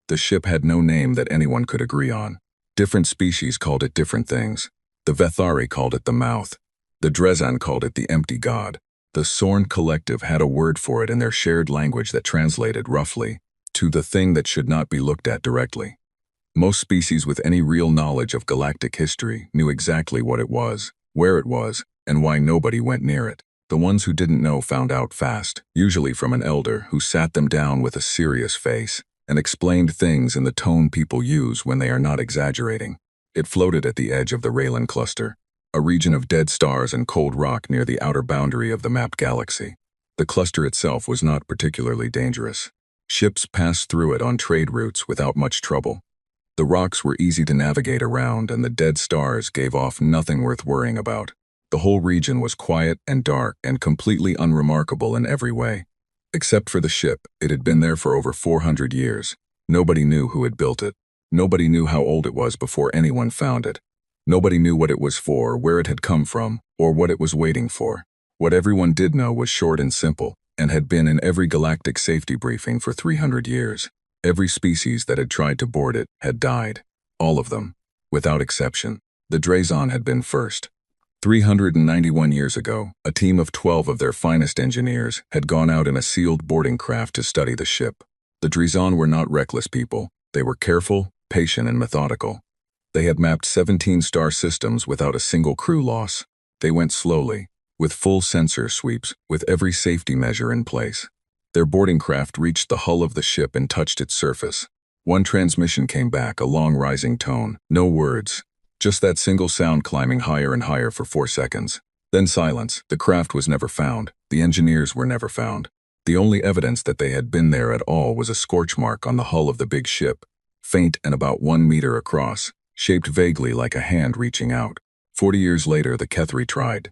The ship had no name that anyone could agree on. Different species called it different things. The Vethari called it the Mouth. The Drezan called it the Empty God. The Sorn Collective had a word for it in their shared language that translated roughly to the thing that should not be looked at directly. Most species with any real knowledge of galactic history knew exactly what it was, where it was, and why nobody went near it. The ones who didn't know found out fast, usually from an elder who sat them down with a serious face and explained things in the tone people use when they are not exaggerating. It floated at the edge of the Raylan cluster, a region of dead stars and cold rock near the outer boundary of the mapped galaxy. The cluster itself was not particularly dangerous. Ships passed through it on trade routes without much trouble. The rocks were easy to navigate around, and the dead stars gave off nothing worth worrying about. The whole region was quiet and dark and completely unremarkable in every way. Except for the ship, it had been there for over 400 years. Nobody knew who had built it. Nobody knew how old it was before anyone found it. Nobody knew what it was for, where it had come from, or what it was waiting for. What everyone did know was short and simple, and had been in every galactic safety briefing for 300 years. Every species that had tried to board it had died. All of them, without exception. The Drezan had been first. 391 years ago, a team of 12 of their finest engineers had gone out in a sealed boarding craft to study the ship. The Drezan were not reckless people. They were careful, patient, and methodical. They had mapped 17 star systems without a single crew loss. They went slowly, with full sensor sweeps, with every safety measure in place. Their boarding craft reached the hull of the ship and touched its surface. One transmission came back, a long rising tone. No words. Just that single sound climbing higher and higher for 4 seconds. Then silence. The craft was never found. The engineers were never found. The only evidence that they had been there at all was a scorch mark on the hull of the big ship, faint and about 1 meter across, shaped vaguely like a hand reaching out. 40 years later, the Kethari tried.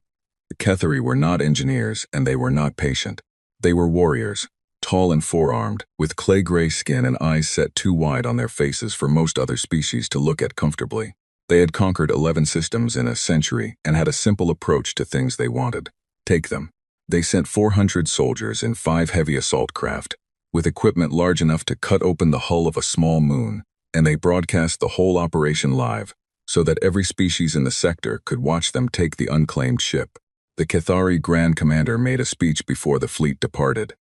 The Kethari were not engineers, and they were not patient. They were warriors, tall and four-armed, with clay-gray skin and eyes set too wide on their faces for most other species to look at comfortably. They had conquered 11 systems in a century and had a simple approach to things they wanted. Take them. They sent 400 soldiers in 5 heavy assault craft, with equipment large enough to cut open the hull of a small moon, and they broadcast the whole operation live, so that every species in the sector could watch them take the unclaimed ship. The Kethari Grand Commander made a speech before the fleet departed.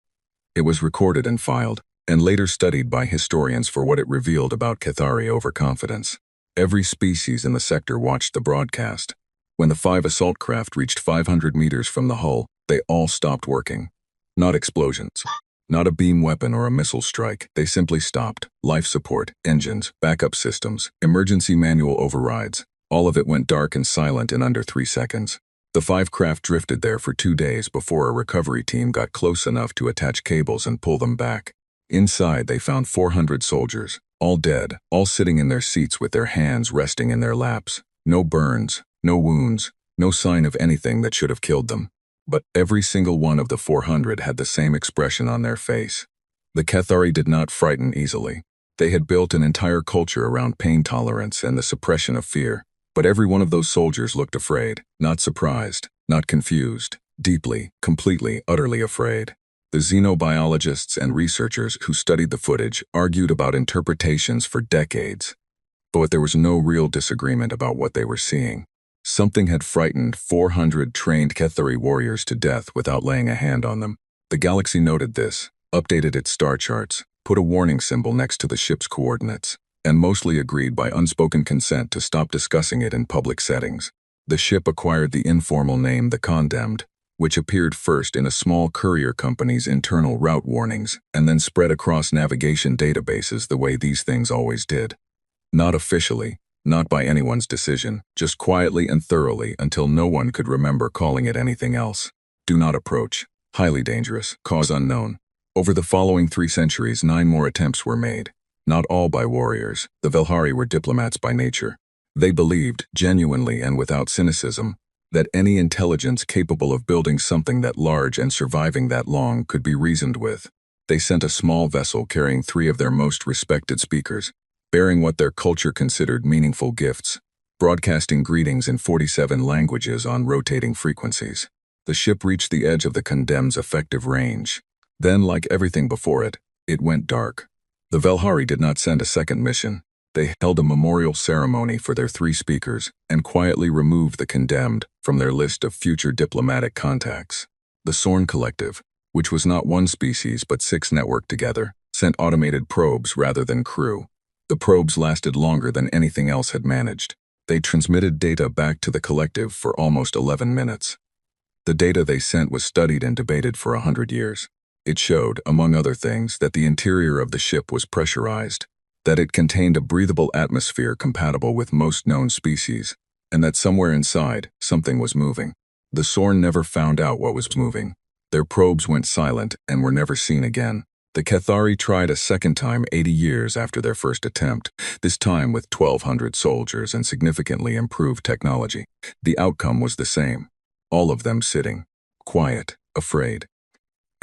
It was recorded and filed, and later studied by historians for what it revealed about Kethari overconfidence. Every species in the sector watched the broadcast. When the 5 assault craft reached 500 meters from the hull, they all stopped working. Not explosions. Not a beam weapon or a missile strike. They simply stopped. Life support, engines, backup systems, emergency manual overrides. All of it went dark and silent in under 3 seconds. The 5 craft drifted there for 2 days before a recovery team got close enough to attach cables and pull them back. Inside, they found 400 soldiers, all dead, all sitting in their seats with their hands resting in their laps. No burns, no wounds, no sign of anything that should have killed them. But every single one of the 400 had the same expression on their face. The Kethari did not frighten easily. They had built an entire culture around pain tolerance and the suppression of fear. But every one of those soldiers looked afraid, not surprised, not confused, deeply, completely, utterly afraid. The xenobiologists and researchers who studied the footage argued about interpretations for decades, but there was no real disagreement about what they were seeing. Something had frightened 400 trained Kethari warriors to death without laying a hand on them. The galaxy noted this, updated its star charts, put a warning symbol next to the ship's coordinates, and mostly agreed by unspoken consent to stop discussing it in public settings. The ship acquired the informal name The Condemned, which appeared first in a small courier company's internal route warnings and then spread across navigation databases the way these things always did. Not officially, not by anyone's decision, just quietly and thoroughly until no one could remember calling it anything else. Do not approach. Highly dangerous. Cause unknown. Over the following 3 centuries, 9 more attempts were made. Not all by warriors. The Velhari were diplomats by nature. They believed, genuinely and without cynicism, that any intelligence capable of building something that large and surviving that long could be reasoned with. They sent a small vessel carrying 3 of their most respected speakers, bearing what their culture considered meaningful gifts, broadcasting greetings in 47 languages on rotating frequencies. The ship reached the edge of the Condemned's effective range. Then, like everything before it, it went dark. The Velhari did not send a second mission. They held a memorial ceremony for their 3 speakers and quietly removed the condemned from their list of future diplomatic contacts. The Sorn Collective, which was not one species but 6 networked together, sent automated probes rather than crew. The probes lasted longer than anything else had managed. They transmitted data back to the collective for almost 11 minutes. The data they sent was studied and debated for 100 years. It showed, among other things, that the interior of the ship was pressurized, that it contained a breathable atmosphere compatible with most known species, and that somewhere inside, something was moving. The Sorn never found out what was moving. Their probes went silent and were never seen again. The Cathari tried a second time 80 years after their first attempt, this time with 1,200 soldiers and significantly improved technology. The outcome was the same. All of them sitting, quiet, afraid.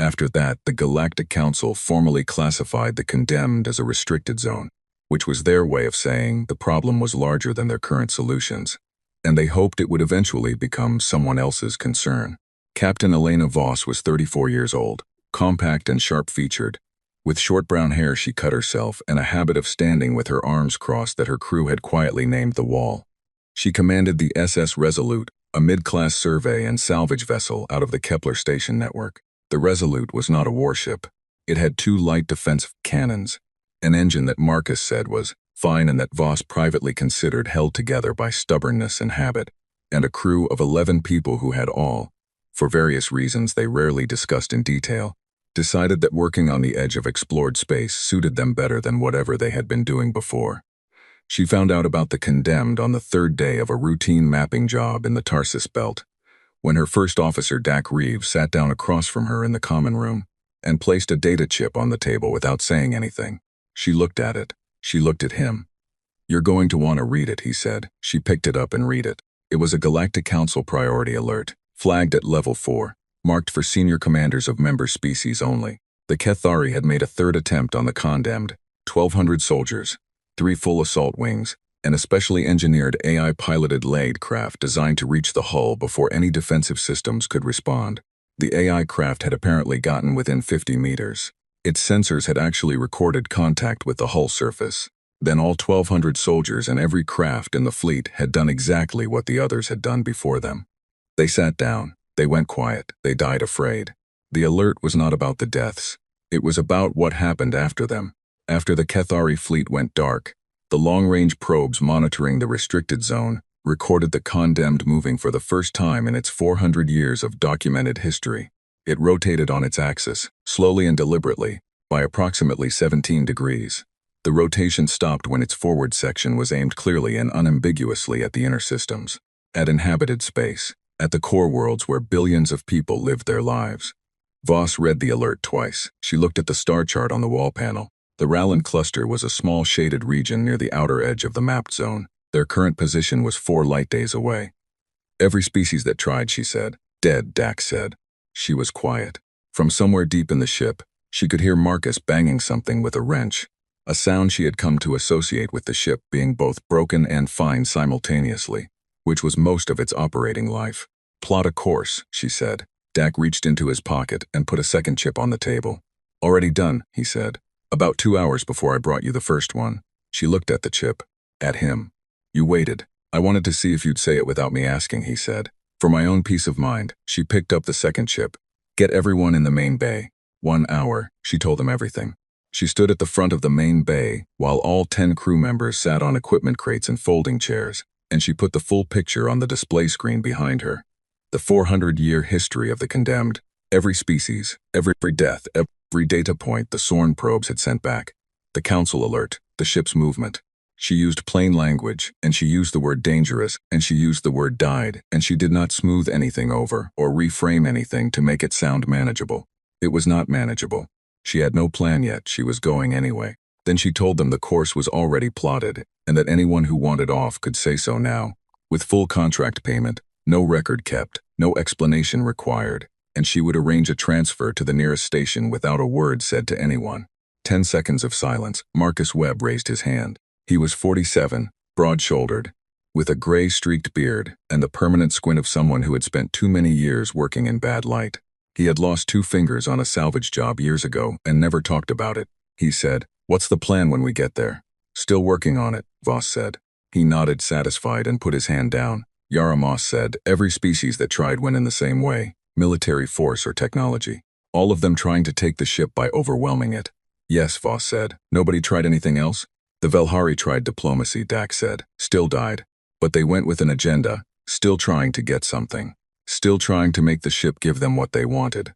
After that, the Galactic Council formally classified the condemned as a restricted zone, which was their way of saying the problem was larger than their current solutions, and they hoped it would eventually become someone else's concern. Captain Elena Voss was 34 years old, compact and sharp-featured. With short brown hair she cut herself and a habit of standing with her arms crossed that her crew had quietly named the Wall. She commanded the SS Resolute, a mid-class survey and salvage vessel out of the Kepler station network. The Resolute was not a warship. It had 2 light defensive cannons, an engine that Marcus said was fine and that Voss privately considered held together by stubbornness and habit, and a crew of 11 people who had all, for various reasons they rarely discussed in detail, decided that working on the edge of explored space suited them better than whatever they had been doing before. She found out about the condemned on the 3rd day of a routine mapping job in the Tarsus Belt, when her first officer, Dak Reeves, sat down across from her in the common room and placed a data chip on the table without saying anything. She looked at it. She looked at him. "You're going to want to read it," he said. She picked it up and read it. It was a Galactic Council priority alert, flagged at level 4, marked for senior commanders of member species only. The Cathari had made a 3rd attempt on the condemned, 1,200 soldiers, 3 full assault wings, an especially engineered AI-piloted Lade craft designed to reach the hull before any defensive systems could respond. The AI craft had apparently gotten within 50 meters. Its sensors had actually recorded contact with the hull surface. Then all 1,200 soldiers and every craft in the fleet had done exactly what the others had done before them. They sat down. They went quiet. They died afraid. The alert was not about the deaths. It was about what happened after them. After the Cathari fleet went dark, the long-range probes monitoring the restricted zone recorded the condemned moving for the first time in its 400 years of documented history. It rotated on its axis, slowly and deliberately, by approximately 17 degrees. The rotation stopped when its forward section was aimed clearly and unambiguously at the inner systems, at inhabited space, at the core worlds where billions of people lived their lives. Voss read the alert twice. She looked at the star chart on the wall panel. The Ralland cluster was a small shaded region near the outer edge of the mapped zone. Their current position was 4 light days away. "Every species that tried," she said. "Dead," Dax said. She was quiet. From somewhere deep in the ship, she could hear Marcus banging something with a wrench, a sound she had come to associate with the ship being both broken and fine simultaneously, which was most of its operating life. "Plot a course," she said. Dak reached into his pocket and put a second chip on the table. "Already done," he said. "About 2 hours before I brought you the first one." She looked at the chip. At him. "You waited. I wanted to see if you'd say it without me asking," he said. For my own peace of mind, she picked up the second chip. "Get everyone in the main bay." 1 hour, she told them everything. She stood at the front of the main bay while all 10 crew members sat on equipment crates and folding chairs, and she put the full picture on the display screen behind her. The 400-year history of the condemned, every species, every death, every data point the Sorn probes had sent back, the council alert, the ship's movement. She used plain language, and she used the word dangerous, and she used the word died, and she did not smooth anything over or reframe anything to make it sound manageable. It was not manageable. She had no plan yet, she was going anyway. Then she told them the course was already plotted, and that anyone who wanted off could say so now. With full contract payment, no record kept, no explanation required, and she would arrange a transfer to the nearest station without a word said to anyone. 10 seconds of silence. Marcus Webb raised his hand. He was 47, broad-shouldered, with a gray-streaked beard and the permanent squint of someone who had spent too many years working in bad light. He had lost 2 fingers on a salvage job years ago and never talked about it. He said, What's the plan when we get there? Still working on it, Voss said. He nodded satisfied and put his hand down. Yaramos said, every species that tried went in the same way, military force or technology. All of them trying to take the ship by overwhelming it. Yes, Voss said. Nobody tried anything else? The Velhari tried diplomacy, Dak said. Still died. But they went with an agenda, still trying to get something. Still trying to make the ship give them what they wanted.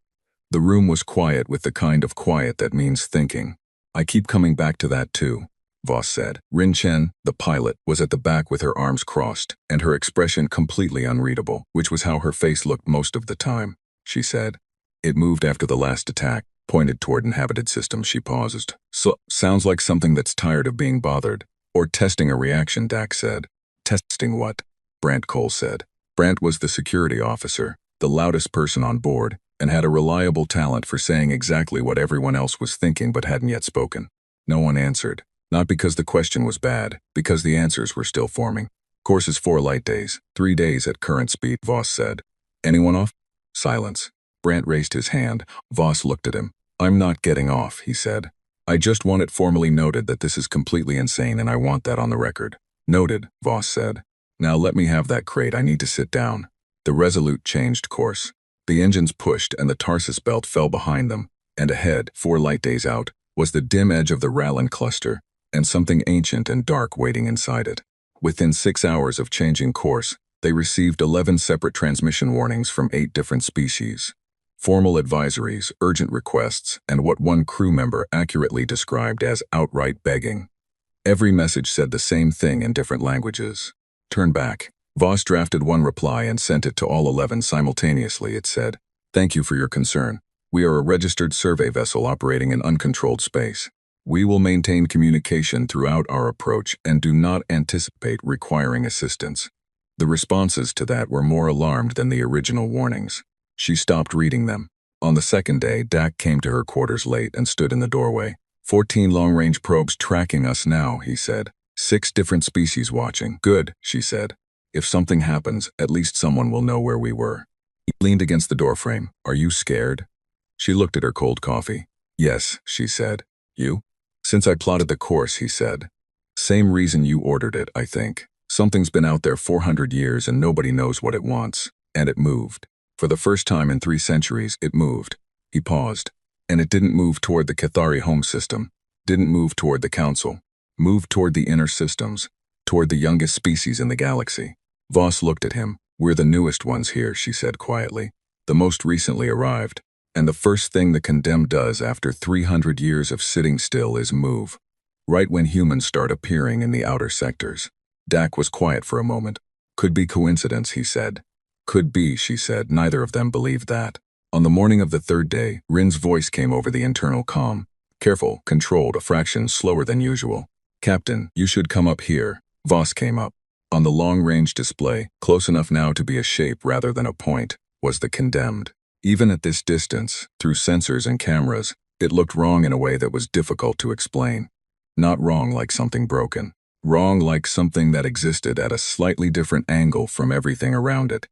The room was quiet with the kind of quiet that means thinking. I keep coming back to that too, Voss said. Rin Chen, the pilot, was at the back with her arms crossed, and her expression completely unreadable, which was how her face looked most of the time. She said, it moved after the last attack, pointed toward inhabited systems. She paused. So, sounds like something that's tired of being bothered. Or testing a reaction, Dak said. Testing what? Brant Cole said. Brant was the security officer, the loudest person on board, and had a reliable talent for saying exactly what everyone else was thinking but hadn't yet spoken. No one answered. Not because the question was bad, because the answers were still forming. Course is 4 light days, 3 days at current speed, Voss said. Anyone off? Silence. Brant raised his hand. Voss looked at him. I'm not getting off, he said. I just want it formally noted that this is completely insane and I want that on the record. Noted, Voss said. Now let me have that crate, I need to sit down. The Resolute changed course. The engines pushed and the Tarsus belt fell behind them, and ahead, 4 light days out, was the dim edge of the Rallon cluster, and something ancient and dark waiting inside it. Within 6 hours of changing course, they received 11 separate transmission warnings from 8 different species. Formal advisories, urgent requests, and what one crew member accurately described as outright begging. Every message said the same thing in different languages. Turn back. Voss drafted one reply and sent it to all 11 simultaneously. It said, thank you for your concern. We are a registered survey vessel operating in uncontrolled space. We will maintain communication throughout our approach and do not anticipate requiring assistance. The responses to that were more alarmed than the original warnings. She stopped reading them. On the second day, Dak came to her quarters late and stood in the doorway. 14 long-range probes tracking us now, he said. 6 different species watching. Good, she said. If something happens, at least someone will know where we were. He leaned against the doorframe. Are you scared? She looked at her cold coffee. Yes, she said. You? Since I plotted the course, he said. Same reason you ordered it, I think. Something's been out there 400 years and nobody knows what it wants. And it moved. For the first time in 3 centuries, it moved. He paused. And it didn't move toward the Cathari home system. Didn't move toward the council. Moved toward the inner systems. Toward the youngest species in the galaxy. Voss looked at him. We're the newest ones here, she said quietly. The most recently arrived. And the first thing the condemned does after 300 years of sitting still is move. Right when humans start appearing in the outer sectors. Dak was quiet for a moment. Could be coincidence, he said. Could be, she said. Neither of them believed that. On the morning of the 3rd day, Rin's voice came over the internal comm. Careful, controlled, a fraction slower than usual. Captain, you should come up here. Voss came up. On the long-range display, close enough now to be a shape rather than a point, was the condemned. Even at this distance, through sensors and cameras, it looked wrong in a way that was difficult to explain. Not wrong like something broken. Wrong like something that existed at a slightly different angle from everything around it.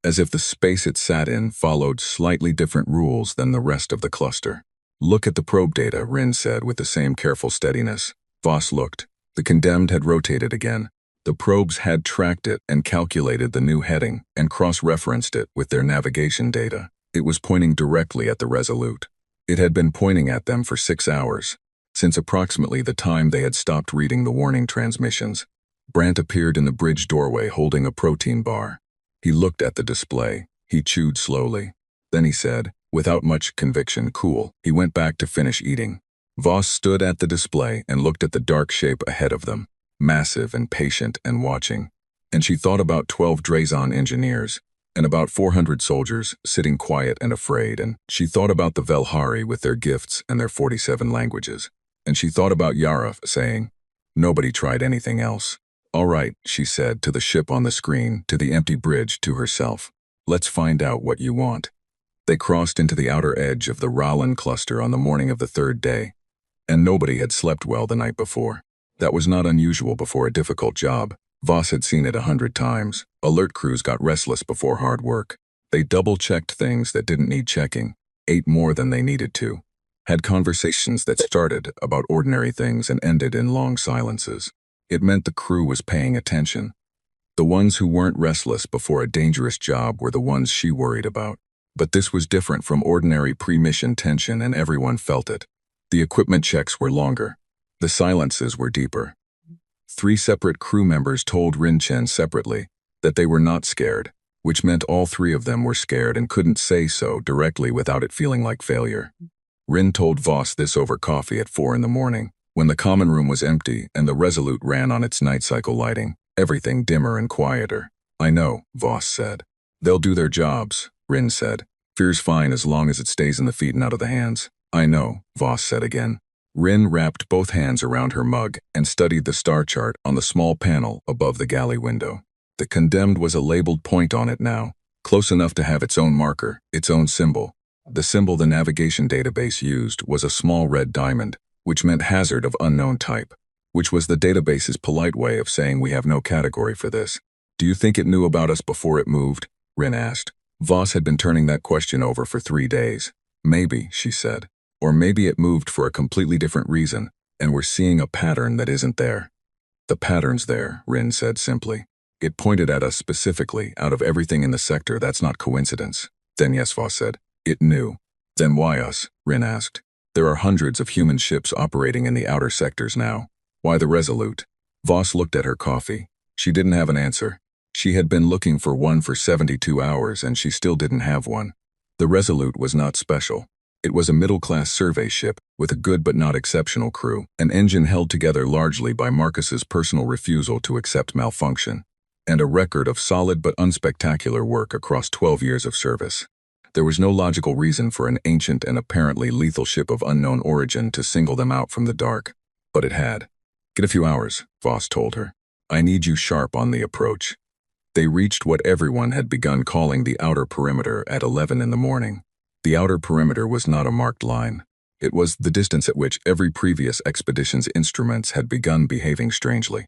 As if the space it sat in followed slightly different rules than the rest of the cluster. Look at the probe data, Rin said with the same careful steadiness. Voss looked. The condemned had rotated again. The probes had tracked it and calculated the new heading and cross-referenced it with their navigation data. It was pointing directly at the Resolute. It had been pointing at them for 6 hours, since approximately the time they had stopped reading the warning transmissions. Brant appeared in the bridge doorway holding a protein bar. He looked at the display. He chewed slowly. Then he said, without much conviction, cool. He went back to finish eating. Voss stood at the display and looked at the dark shape ahead of them, massive and patient and watching. And she thought about 12 Drazon engineers, and about 400 soldiers sitting quiet and afraid, and she thought about the Velhari with their gifts and their 47 languages. And she thought about Yara saying, nobody tried anything else. All right, she said to the ship on the screen, to the empty bridge, to herself. Let's find out what you want. They crossed into the outer edge of the Rallon cluster on the morning of the 3rd day. And nobody had slept well the night before. That was not unusual before a difficult job. Voss had seen it 100 times. Alert crews got restless before hard work. They double-checked things that didn't need checking, ate more than they needed to. had conversations that started about ordinary things and ended in long silences. It meant the crew was paying attention. The ones who weren't restless before a dangerous job were the ones she worried about. But this was different from ordinary pre-mission tension, and everyone felt it. The equipment checks were longer. The silences were deeper. 3 separate crew members told Rin Chen separately that they were not scared, which meant all 3 of them were scared and couldn't say so directly without it feeling like failure. Rin told Voss this over coffee at 4 in the morning, when the common room was empty and the Resolute ran on its night cycle lighting, everything dimmer and quieter. "I know," Voss said. "They'll do their jobs," Rin said. "Fear's fine as long as it stays in the feet and out of the hands." "I know," Voss said again. Rin wrapped both hands around her mug and studied the star chart on the small panel above the galley window. The Condemned was a labeled point on it now, close enough to have its own marker, its own symbol. The symbol the navigation database used was a small red diamond, which meant hazard of unknown type, which was the database's polite way of saying we have no category for this. "Do you think it knew about us before it moved?" Rin asked. Voss had been turning that question over for 3 days. "Maybe," she said. "Or maybe it moved for a completely different reason, and we're seeing a pattern that isn't there." "The pattern's there," Rin said simply. "It pointed at us specifically, out of everything in the sector. That's not coincidence." "Then yes," Voss said. "It knew." "Then why us?" Rin asked. "There are hundreds of human ships operating in the outer sectors now. Why the Resolute?" Voss looked at her coffee. She didn't have an answer. She had been looking for one for 72 hours and she still didn't have one. The Resolute was not special. It was a middle-class survey ship with a good but not exceptional crew, an engine held together largely by Marcus's personal refusal to accept malfunction, and a record of solid but unspectacular work across 12 years of service. There was no logical reason for an ancient and apparently lethal ship of unknown origin to single them out from the dark, but it had. "Get a few hours," Voss told her. "I need you sharp on the approach." They reached what everyone had begun calling the outer perimeter at 11 in the morning. The outer perimeter was not a marked line. It was the distance at which every previous expedition's instruments had begun behaving strangely.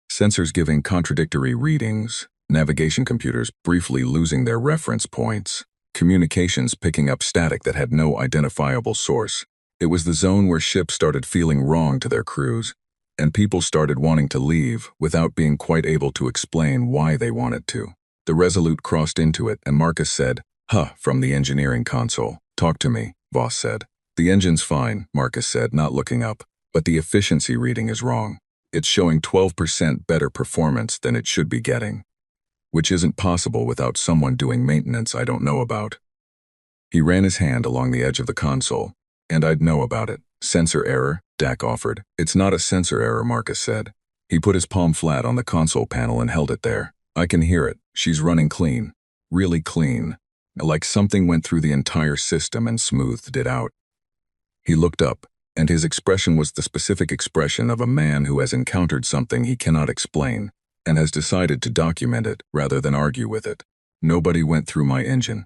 Sensors giving contradictory readings, navigation computers briefly losing their reference points, communications picking up static that had no identifiable source. It was the zone where ships started feeling wrong to their crews, and people started wanting to leave without being quite able to explain why they wanted to. The Resolute crossed into it, and Marcus said, "Huh," from the engineering console. "Talk to me," Voss said. "The engine's fine," Marcus said, not looking up, "but the efficiency reading is wrong. It's showing 12% better performance than it should be getting, which isn't possible without someone doing maintenance I don't know about." He ran his hand along the edge of the console. "And I'd know about it." "Sensor error," Dak offered. "It's not a sensor error," Marcus said. He put his palm flat on the console panel and held it there. "I can hear it. She's running clean. Really clean. Like something went through the entire system and smoothed it out." He looked up, and his expression was the specific expression of a man who has encountered something he cannot explain, and has decided to document it rather than argue with it. "Nobody went through my engine."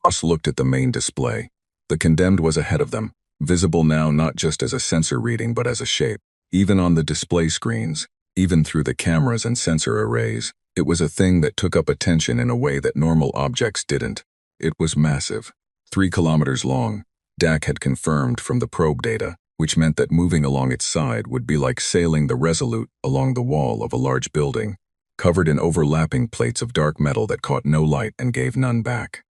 Voss looked at the main display. The Condemned was ahead of them, visible now not just as a sensor reading but as a shape. Even on the display screens, even through the cameras and sensor arrays, it was a thing that took up attention in a way that normal objects didn't. It was massive. 3 kilometers long, Dak had confirmed from the probe data, which meant that moving along its side would be like sailing the Resolute along the wall of a large building, covered in overlapping plates of dark metal that caught no light and gave none back.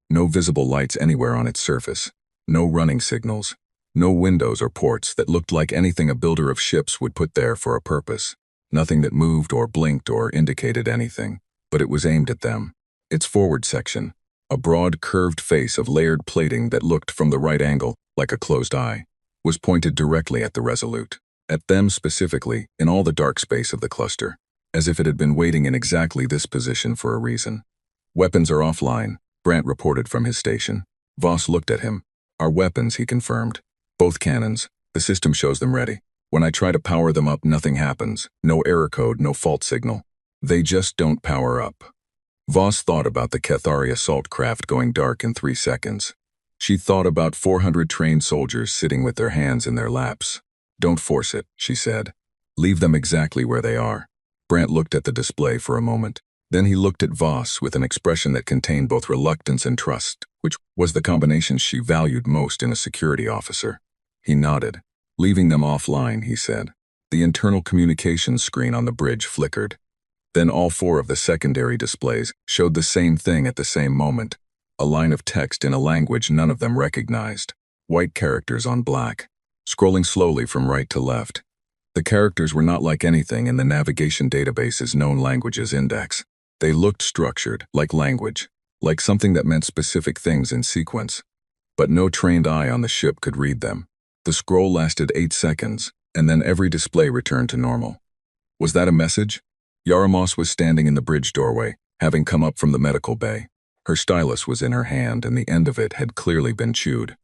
No visible lights anywhere on its surface. No running signals. No windows or ports that looked like anything a builder of ships would put there for a purpose. Nothing that moved or blinked or indicated anything, but it was aimed at them. Its forward section, a broad curved face of layered plating that looked from the right angle like a closed eye, was pointed directly at the Resolute. At them specifically, in all the dark space of the cluster, as if it had been waiting in exactly this position for a reason. "Weapons are offline," Brandt reported from his station. Voss looked at him. "Our weapons," he confirmed. "Both cannons. The system shows them ready. When I try to power them up, nothing happens. No error code, no fault signal. They just don't power up." Voss thought about the Cathari assault craft going dark in 3 seconds. She thought about 400 trained soldiers sitting with their hands in their laps. "Don't force it," she said. "Leave them exactly where they are." Brandt looked at the display for a moment. Then he looked at Voss with an expression that contained both reluctance and trust, which was the combination she valued most in a security officer. He nodded. Leaving them offline, he said. The internal communications screen on the bridge flickered. Then all four of the secondary displays showed the same thing at the same moment. A line of text in a language none of them recognized. White characters on black, scrolling slowly from right to left. The characters were not like anything in the navigation database's known languages index. They looked structured, like language, like something that meant specific things in sequence. But no trained eye on the ship could read them. The scroll lasted 8 seconds, and then every display returned to normal. Was that a message? Yaramos was standing in the bridge doorway, having come up from the medical bay. Her stylus was in her hand, and the end of it had clearly been chewed.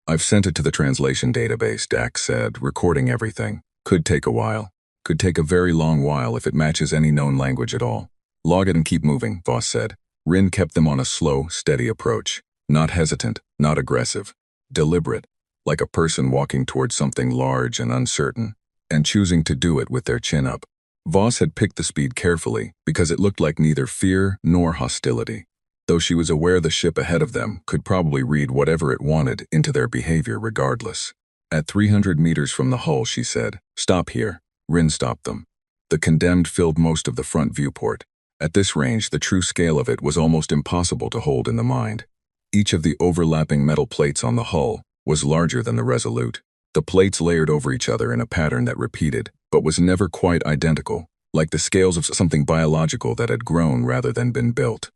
I've sent it to the translation database, Dax said, recording everything. Could take a while. Could take a very long while if it matches any known language at all. Log it and keep moving, Voss said. Rin kept them on a slow, steady approach. Not hesitant, not aggressive. Deliberate, like a person walking towards something large and uncertain, and choosing to do it with their chin up. Voss had picked the speed carefully because it looked like neither fear nor hostility, though she was aware the ship ahead of them could probably read whatever it wanted into their behavior regardless. At 300 meters from the hull, she said, "Stop here." Rin stopped them. The condemned filled most of the front viewport. At this range, the true scale of it was almost impossible to hold in the mind. Each of the overlapping metal plates on the hull was larger than the Resolute. The plates layered over each other in a pattern that repeated, but was never quite identical, like the scales of something biological that had grown rather than been built.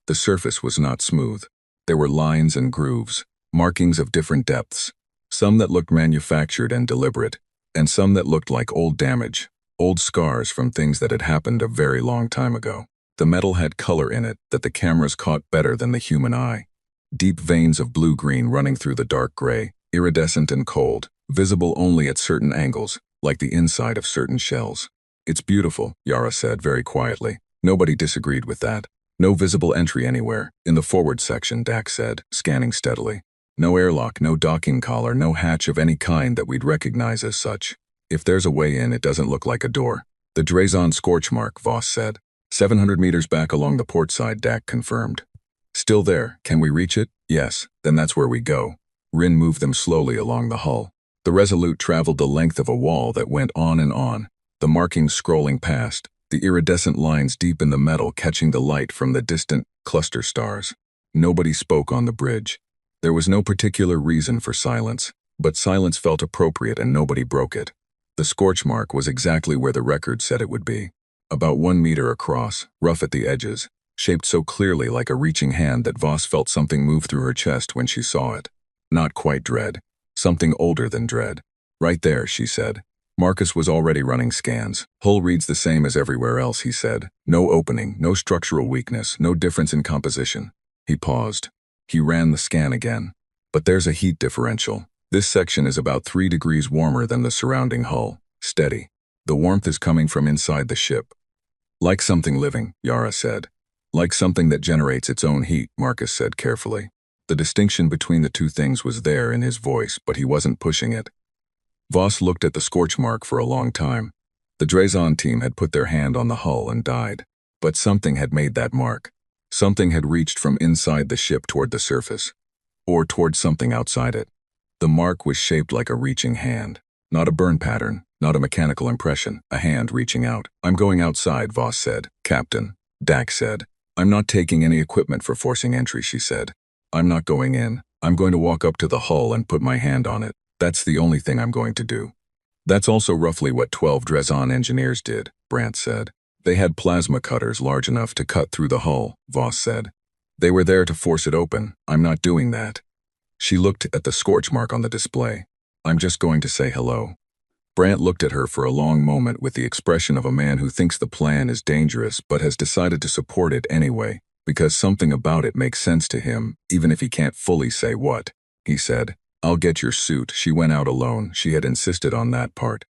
The surface was not smooth. There were lines and grooves, markings of different depths, some that looked manufactured and deliberate, and some that looked like old damage, old scars from things that had happened a very long time ago. The metal had color in it that the cameras caught better than the human eye. Deep veins of blue-green running through the dark gray, iridescent and cold, visible only at certain angles, like the inside of certain shells. "It's beautiful," Yara said very quietly. Nobody disagreed with that. "No visible entry anywhere. In the forward section," Dax said, scanning steadily. "No airlock, no docking collar, no hatch of any kind that we'd recognize as such. If there's a way in, it doesn't look like a door." "The Drazon scorch mark," Voss said. 700 meters back along the port side, Dax confirmed. "Still there. Can we reach it?" "Yes. Then that's where we go." Rin moved them slowly along the hull. The Resolute traveled the length of a wall that went on and on, the markings scrolling past, the iridescent lines deep in the metal catching the light from the distant cluster stars. Nobody spoke on the bridge. There was no particular reason for silence, but silence felt appropriate and nobody broke it. The scorch mark was exactly where the record said it would be. About 1 meter across, rough at the edges, shaped so clearly like a reaching hand that Voss felt something move through her chest when she saw it. Not quite dread. Something older than dread. "Right there," she said. Marcus was already running scans. "Hull reads the same as everywhere else," he said. "No opening, no structural weakness, no difference in composition." He paused. He ran the scan again. "But there's a heat differential. This section is about 3 degrees warmer than the surrounding hull. Steady. The warmth is coming from inside the ship." "Like something living," Yara said. "Like something that generates its own heat," Marcus said carefully. The distinction between the two things was there in his voice, but he wasn't pushing it. Voss looked at the scorch mark for a long time. The Drazon team had put their hand on the hull and died. But something had made that mark. Something had reached from inside the ship toward the surface. Or toward something outside it. The mark was shaped like a reaching hand. Not a burn pattern, not a mechanical impression, a hand reaching out. "I'm going outside," Voss said. "Captain," Dax said. "I'm not taking any equipment for forcing entry," she said. "I'm not going in. I'm going to walk up to the hull and put my hand on it. That's the only thing I'm going to do." "That's also roughly what 12 Drazon engineers did," Brandt said. "They had plasma cutters large enough to cut through the hull," Voss said. "They were there to force it open. I'm not doing that." She looked at the scorch mark on the display. "I'm just going to say hello." Brandt looked at her for a long moment with the expression of a man who thinks the plan is dangerous but has decided to support it anyway, because something about it makes sense to him, even if he can't fully say what. He said, "I'll get your suit." She went out alone. She had insisted on that part.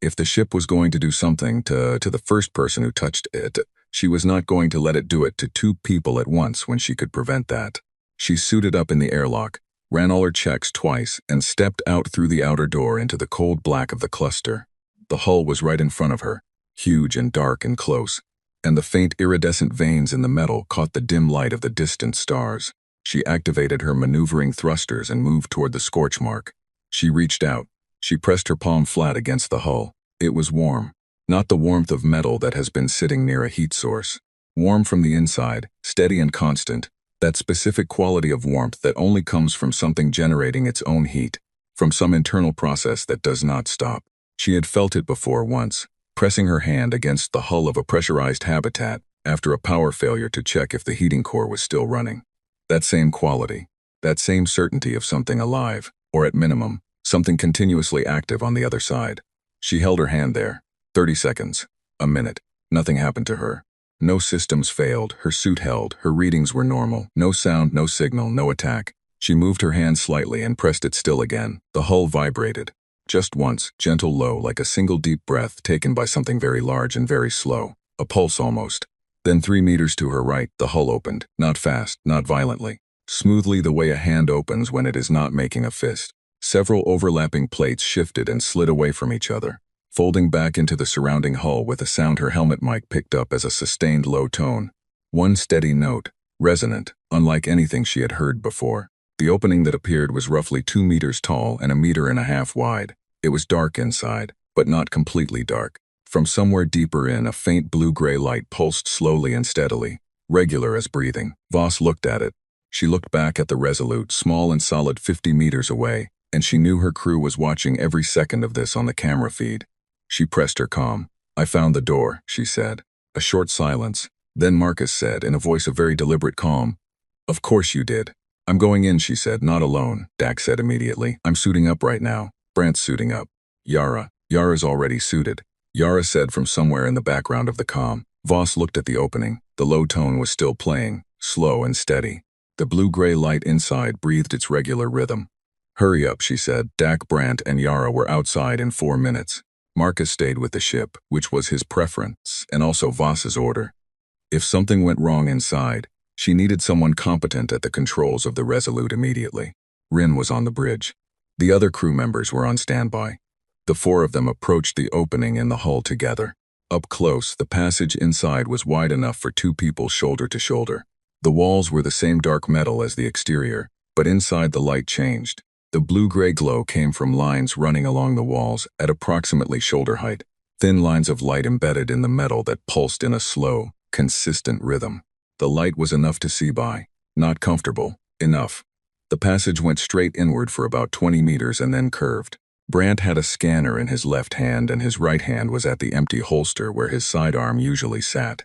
If the ship was going to do something to the first person who touched it, she was not going to let it do it to 2 people at once when she could prevent that. She suited up in the airlock, ran all her checks twice, and stepped out through the outer door into the cold black of the cluster. The hull was right in front of her, huge and dark and close, and the faint iridescent veins in the metal caught the dim light of the distant stars. She activated her maneuvering thrusters and moved toward the scorch mark. She reached out. She pressed her palm flat against the hull. It was warm. Not the warmth of metal that has been sitting near a heat source. Warm from the inside, steady and constant. That specific quality of warmth that only comes from something generating its own heat. From some internal process that does not stop. She had felt it before once, pressing her hand against the hull of a pressurized habitat after a power failure to check if the heating core was still running. That same quality. That same certainty of something alive, or at minimum, something continuously active on the other side. She held her hand there. 30 seconds. A minute. Nothing happened to her. No systems failed, her suit held, her readings were normal. No sound, no signal, no attack. She moved her hand slightly and pressed it still again. The hull vibrated. Just once, gentle low, like a single deep breath taken by something very large and very slow. A pulse almost. Then 3 meters to her right, the hull opened. Not fast, not violently. Smoothly the way a hand opens when it is not making a fist. Several overlapping plates shifted and slid away from each other, folding back into the surrounding hull with a sound her helmet mic picked up as a sustained low tone. One steady note, resonant, unlike anything she had heard before. The opening that appeared was roughly 2 meters tall and 1.5 meters wide. It was dark inside, but not completely dark. From somewhere deeper in, a faint blue-gray light pulsed slowly and steadily, regular as breathing. Voss looked at it. She looked back at the Resolute, small and solid 50 meters away, and she knew her crew was watching every second of this on the camera feed. She pressed her comm. "I found the door," she said. A short silence. Then Marcus said, in a voice of very deliberate calm, "Of course you did." "I'm going in," she said. "Not alone," Dax said immediately. "I'm suiting up right now." Brant's suiting up. Yara's already suited," Yara said from somewhere in the background of the comm. Voss looked at the opening. The low tone was still playing, slow and steady. The blue-gray light inside breathed its regular rhythm. "Hurry up," she said. Dak, Brant, and Yara were outside in 4 minutes. Marcus stayed with the ship, which was his preference, and also Voss's order. If something went wrong inside, she needed someone competent at the controls of the Resolute immediately. Rin was on the bridge. The other crew members were on standby. The 4 of them approached the opening in the hull together. Up close, the passage inside was wide enough for 2 people shoulder to shoulder. The walls were the same dark metal as the exterior, but inside the light changed. The blue-gray glow came from lines running along the walls at approximately shoulder height, thin lines of light embedded in the metal that pulsed in a slow, consistent rhythm. The light was enough to see by. Not comfortable. Enough. The passage went straight inward for about 20 meters and then curved. Brant had a scanner in his left hand and his right hand was at the empty holster where his sidearm usually sat.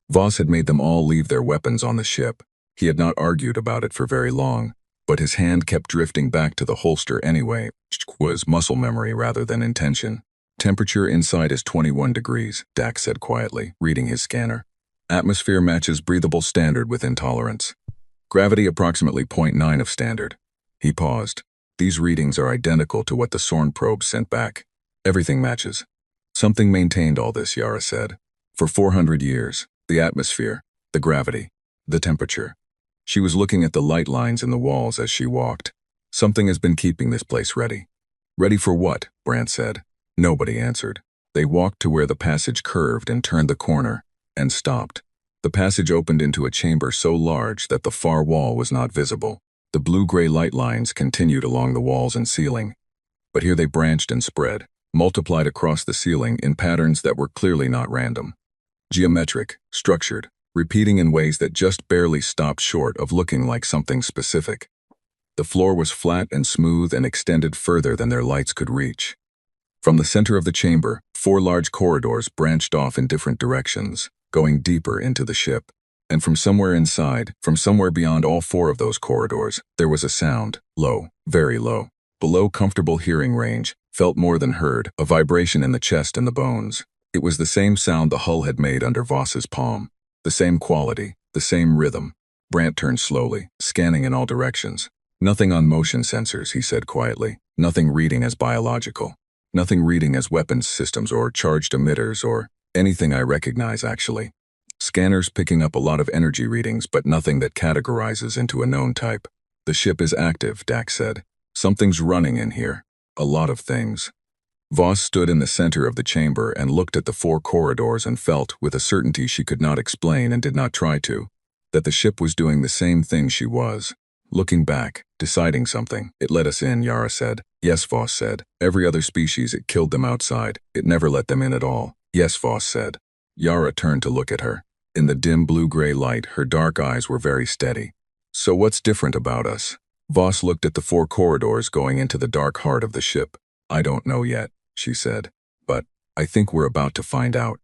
Voss had made them all leave their weapons on the ship. He had not argued about it for very long, but his hand kept drifting back to the holster anyway, which was muscle memory rather than intention. "Temperature inside is 21 degrees, Dax said quietly, reading his scanner. "Atmosphere matches breathable standard with intolerance. Gravity approximately 0.9 of standard." He paused. "These readings are identical to what the Sorn probe sent back. Everything matches." "Something maintained all this," Yara said. "For 400 years. The atmosphere, the gravity, the temperature." She was looking at the light lines in the walls as she walked. "Something has been keeping this place ready." "Ready for what?" Brant said. Nobody answered. They walked to where the passage curved and turned the corner, and stopped. The passage opened into a chamber so large that the far wall was not visible. The blue-gray light lines continued along the walls and ceiling, but here they branched and spread, multiplied across the ceiling in patterns that were clearly not random. Geometric, structured, repeating in ways that just barely stopped short of looking like something specific. The floor was flat and smooth and extended further than their lights could reach. From the center of the chamber, 4 large corridors branched off in different directions, going deeper into the ship. And from somewhere inside, from somewhere beyond all 4 of those corridors, there was a sound, low, very low, below comfortable hearing range, felt more than heard, a vibration in the chest and the bones. It was the same sound the hull had made under Voss's palm. The same quality, the same rhythm. Brant turned slowly, scanning in all directions. "Nothing on motion sensors," he said quietly. "Nothing reading as biological. Nothing reading as weapons systems or charged emitters or anything I recognize, actually. Scanners picking up a lot of energy readings, but nothing that categorizes into a known type." "The ship is active," Dax said. "Something's running in here. A lot of things." Voss stood in the center of the chamber and looked at the 4 corridors and felt, with a certainty she could not explain and did not try to, that the ship was doing the same thing she was. Looking back, deciding something. "It let us in," Yara said. Yes, Voss said. Every other species, it killed them outside. It never let them in at all. Yes, Voss said. Yara turned to look at her. In the dim blue-gray light, her dark eyes were very steady. So what's different about us? Voss looked at the 4 corridors going into the dark heart of the ship. I don't know yet, she said. But I think we're about to find out.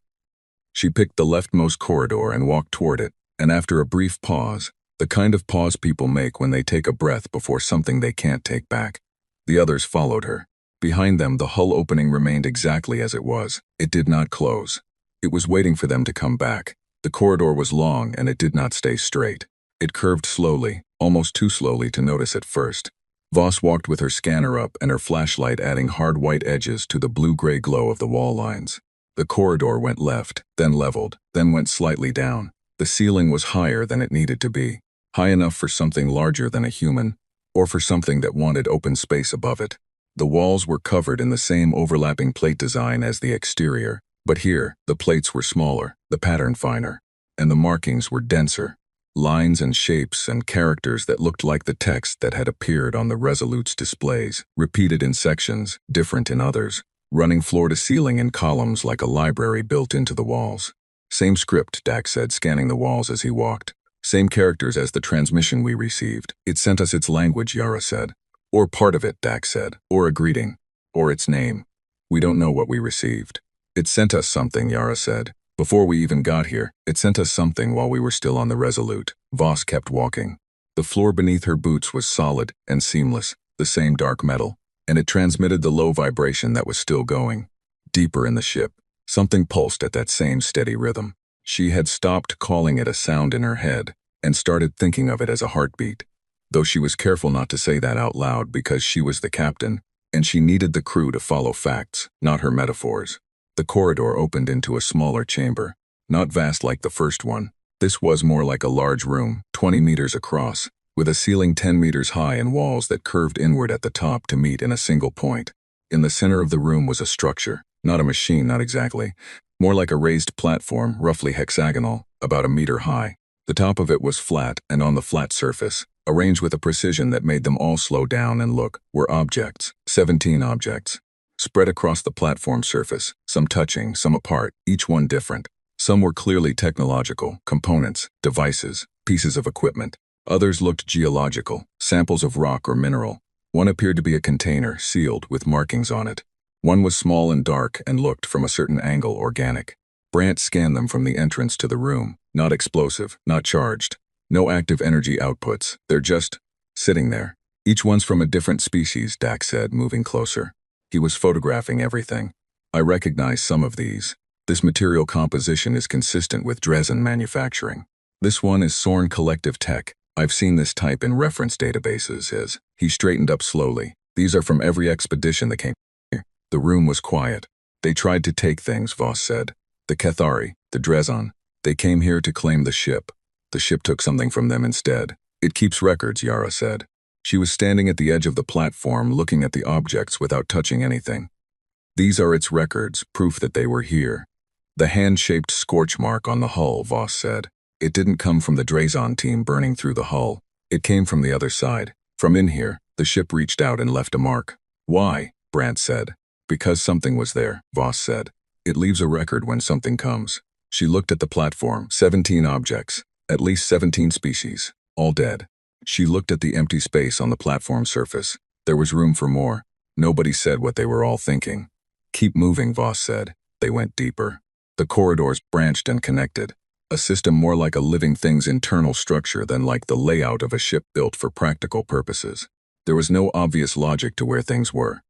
She picked the leftmost corridor and walked toward it, and after a brief pause, the kind of pause people make when they take a breath before something they can't take back, the others followed her. Behind them, the hull opening remained exactly as it was. It did not close. It was waiting for them to come back. The corridor was long, and it did not stay straight. It curved slowly, almost too slowly to notice at first. Voss walked with her scanner up and her flashlight adding hard white edges to the blue-gray glow of the wall lines. The corridor went left, then leveled, then went slightly down. The ceiling was higher than it needed to be, high enough for something larger than a human, or for something that wanted open space above it. The walls were covered in the same overlapping plate design as the exterior, but here, the plates were smaller, the pattern finer, and the markings were denser. Lines and shapes and characters that looked like the text that had appeared on the Resolute's displays, repeated in sections, different in others, running floor to ceiling in columns like a library built into the walls. Same script, Dax said, scanning the walls as he walked. Same characters as the transmission we received. It sent us its language, Yara said. Or part of it, Dax said. Or a greeting. Or its name. We don't know what we received. It sent us something, Yara said. Before we even got here, it sent us something while we were still on the Resolute. Voss kept walking. The floor beneath her boots was solid and seamless, the same dark metal, and it transmitted the low vibration that was still going. Deeper in the ship, something pulsed at that same steady rhythm. She had stopped calling it a sound in her head and started thinking of it as a heartbeat, though she was careful not to say that out loud because she was the captain, and she needed the crew to follow facts, not her metaphors. The corridor opened into a smaller chamber, not vast like the first one. This was more like a large room, 20 meters across, with a ceiling 10 meters high and walls that curved inward at the top to meet in a single point. In the center of the room was a structure, not a machine, not exactly, more like a raised platform, roughly hexagonal, about a meter high. The top of it was flat, and on the flat surface, arranged with a precision that made them all slow down and look, were objects, 17 objects. Spread across the platform surface, some touching, some apart, each one different. Some were clearly technological, components, devices, pieces of equipment. Others looked geological, samples of rock or mineral. One appeared to be a container, sealed, with markings on it. One was small and dark and looked, from a certain angle, organic. Brant scanned them from the entrance to the room. Not explosive, not charged. No active energy outputs. They're just sitting there. Each one's from a different species, Dax said, moving closer. He was photographing everything. I recognize some of these. This material composition is consistent with Dresden manufacturing. This one is Sorn Collective Tech. I've seen this type in reference databases. He straightened up slowly. These are from every expedition that came here. The room was quiet. They tried to take things, Voss said. The Cathari, the Dresden. They came here to claim the ship. The ship took something from them instead. It keeps records, Yara said. She was standing at the edge of the platform looking at the objects without touching anything. These are its records, proof that they were here. The hand-shaped scorch mark on the hull, Voss said. It didn't come from the Dresden team burning through the hull. It came from the other side. From in here, the ship reached out and left a mark. Why? Brant said. Because something was there, Voss said. It leaves a record when something comes. She looked at the platform, 17 objects, at least 17 species, all dead. She looked at the empty space on the platform surface. There was room for more. Nobody said what they were all thinking. Keep moving, Voss said. They went deeper. The corridors branched and connected. A system more like a living thing's internal structure than like the layout of a ship built for practical purposes. There was no obvious logic to where things were.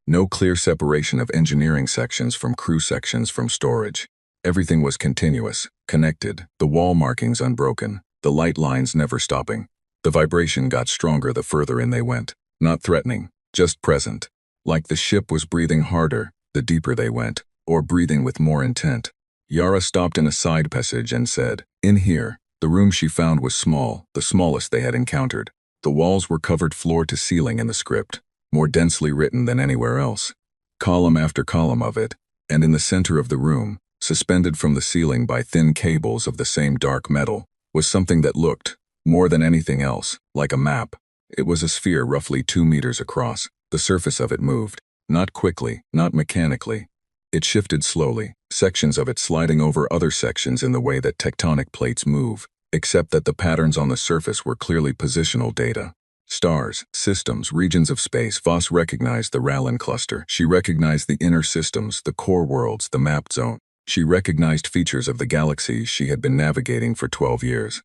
No clear separation of engineering sections from crew sections from storage. Everything was continuous, connected, the wall markings unbroken, the light lines never stopping. The vibration got stronger the further in they went. Not threatening, just present. Like the ship was breathing harder, the deeper they went, or breathing with more intent. Yara stopped in a side passage and said, in here. The room she found was small, the smallest they had encountered. The walls were covered floor to ceiling in the script, more densely written than anywhere else. Column after column of it, and in the center of the room, suspended from the ceiling by thin cables of the same dark metal, was something that looked, more than anything else, like a map. It was a sphere roughly 2 meters across, The surface of it moved. Not quickly, not mechanically. It shifted slowly, sections of it sliding over other sections in the way that tectonic plates move, except that the patterns on the surface were clearly positional data. Stars, systems, regions of space. Voss recognized the Rallon cluster. She recognized the inner systems, the core worlds, the mapped zone. She recognized features of the galaxies she had been navigating for 12 years.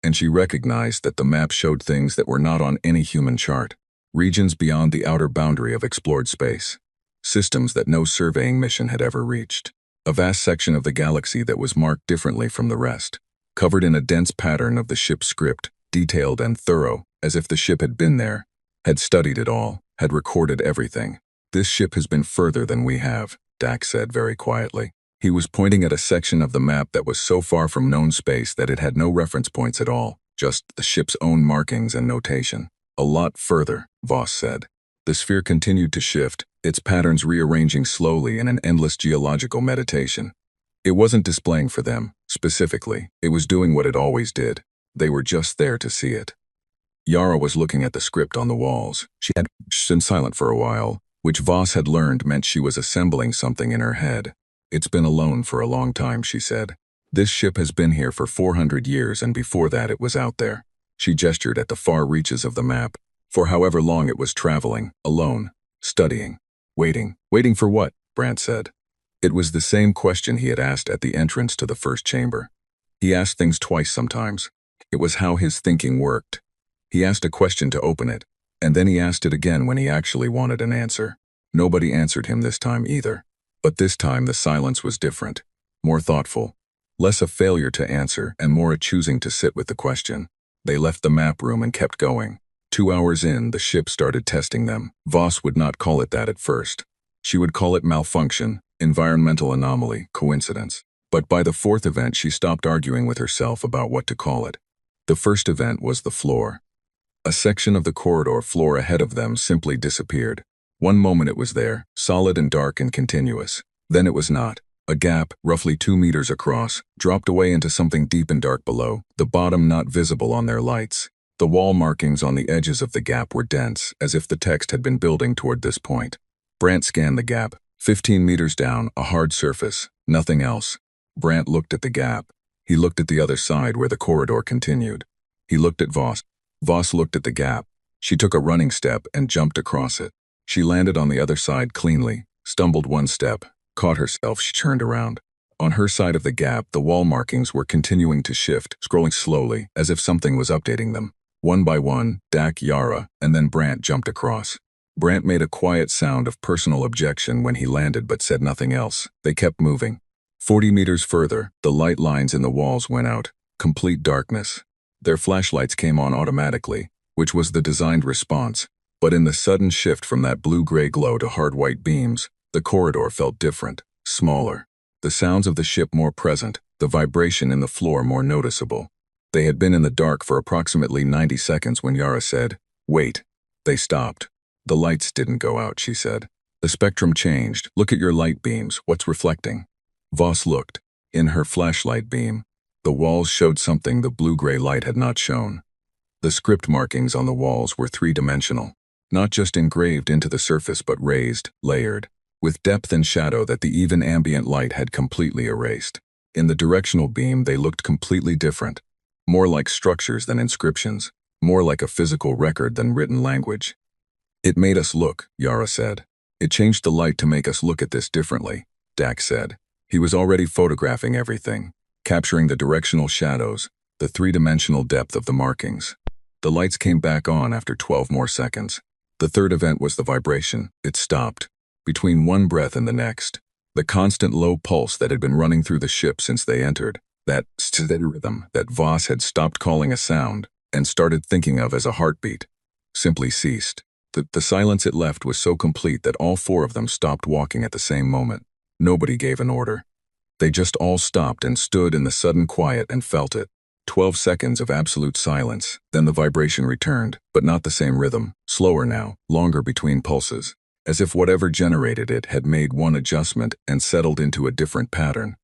And she recognized that the map showed things that were not on any human chart. Regions beyond the outer boundary of explored space. Systems that no surveying mission had ever reached. A vast section of the galaxy that was marked differently from the rest. Covered in a dense pattern of the ship's script, detailed and thorough, as if the ship had been there, had studied it all, had recorded everything. This ship has been further than we have, Dax said very quietly. He was pointing at a section of the map that was so far from known space that it had no reference points at all, just the ship's own markings and notation. A lot further, Voss said. The sphere continued to shift, its patterns rearranging slowly in an endless geological meditation. It wasn't displaying for them, specifically. It was doing what it always did. They were just there to see it. Yara was looking at the script on the walls. She had been silent for a while, which Voss had learned meant she was assembling something in her head. It's been alone for a long time, she said. This ship has been here for 400 years, and before that it was out there. She gestured at the far reaches of the map. For however long it was traveling, alone, studying, waiting. Waiting for what? Brandt said. It was the same question he had asked at the entrance to the first chamber. He asked things twice sometimes. It was how his thinking worked. He asked a question to open it, and then he asked it again when he actually wanted an answer. Nobody answered him this time either. But this time the silence was different, more thoughtful, less a failure to answer and more a choosing to sit with the question. They left the map room and kept going. 2 hours in, the ship started testing them. Voss would not call it that at first. She would call it malfunction, environmental anomaly, coincidence. But by the fourth event, she stopped arguing with herself about what to call it. The first event was the floor. A section of the corridor floor ahead of them simply disappeared. One moment it was there, solid and dark and continuous. Then it was not. A gap, roughly 2 meters across, dropped away into something deep and dark below, the bottom not visible on their lights. The wall markings on the edges of the gap were dense, as if the text had been building toward this point. Brandt scanned the gap. 15 meters down, a hard surface, nothing else. Brandt looked at the gap. He looked at the other side where the corridor continued. He looked at Voss. Voss looked at the gap. She took a running step and jumped across it. She landed on the other side cleanly, stumbled one step, caught herself. She turned around. On her side of the gap, the wall markings were continuing to shift, scrolling slowly, as if something was updating them. One by one, Dak, Yara, and then Brandt jumped across. Brandt made a quiet sound of personal objection when he landed but said nothing else. They kept moving. 40 meters further, the light lines in the walls went out. Complete darkness. Their flashlights came on automatically, which was the designed response. But in the sudden shift from that blue-gray glow to hard white beams, the corridor felt different, smaller. The sounds of the ship more present, the vibration in the floor more noticeable. They had been in the dark for approximately 90 seconds when Yara said, "Wait." They stopped. "The lights didn't go out," she said. "The spectrum changed. Look at your light beams. What's reflecting?" Voss looked. In her flashlight beam, the walls showed something the blue-gray light had not shown. The script markings on the walls were three-dimensional. Not just engraved into the surface but raised, layered, with depth and shadow that the even ambient light had completely erased. In the directional beam they looked completely different, more like structures than inscriptions, more like a physical record than written language. "It made us look," Yara said. "It changed the light to make us look at this differently," Dak said. He was already photographing everything, capturing the directional shadows, the three-dimensional depth of the markings. The lights came back on after 12 more seconds. The third event was the vibration. It stopped. Between one breath and the next, the constant low pulse that had been running through the ship since they entered, that steady rhythm that Voss had stopped calling a sound and started thinking of as a heartbeat, simply ceased. The silence it left was so complete that all four of them stopped walking at the same moment. Nobody gave an order. They just all stopped and stood in the sudden quiet and felt it. 12 seconds of absolute silence, then the vibration returned, but not the same rhythm, slower now, longer between pulses, as if whatever generated it had made one adjustment and settled into a different pattern,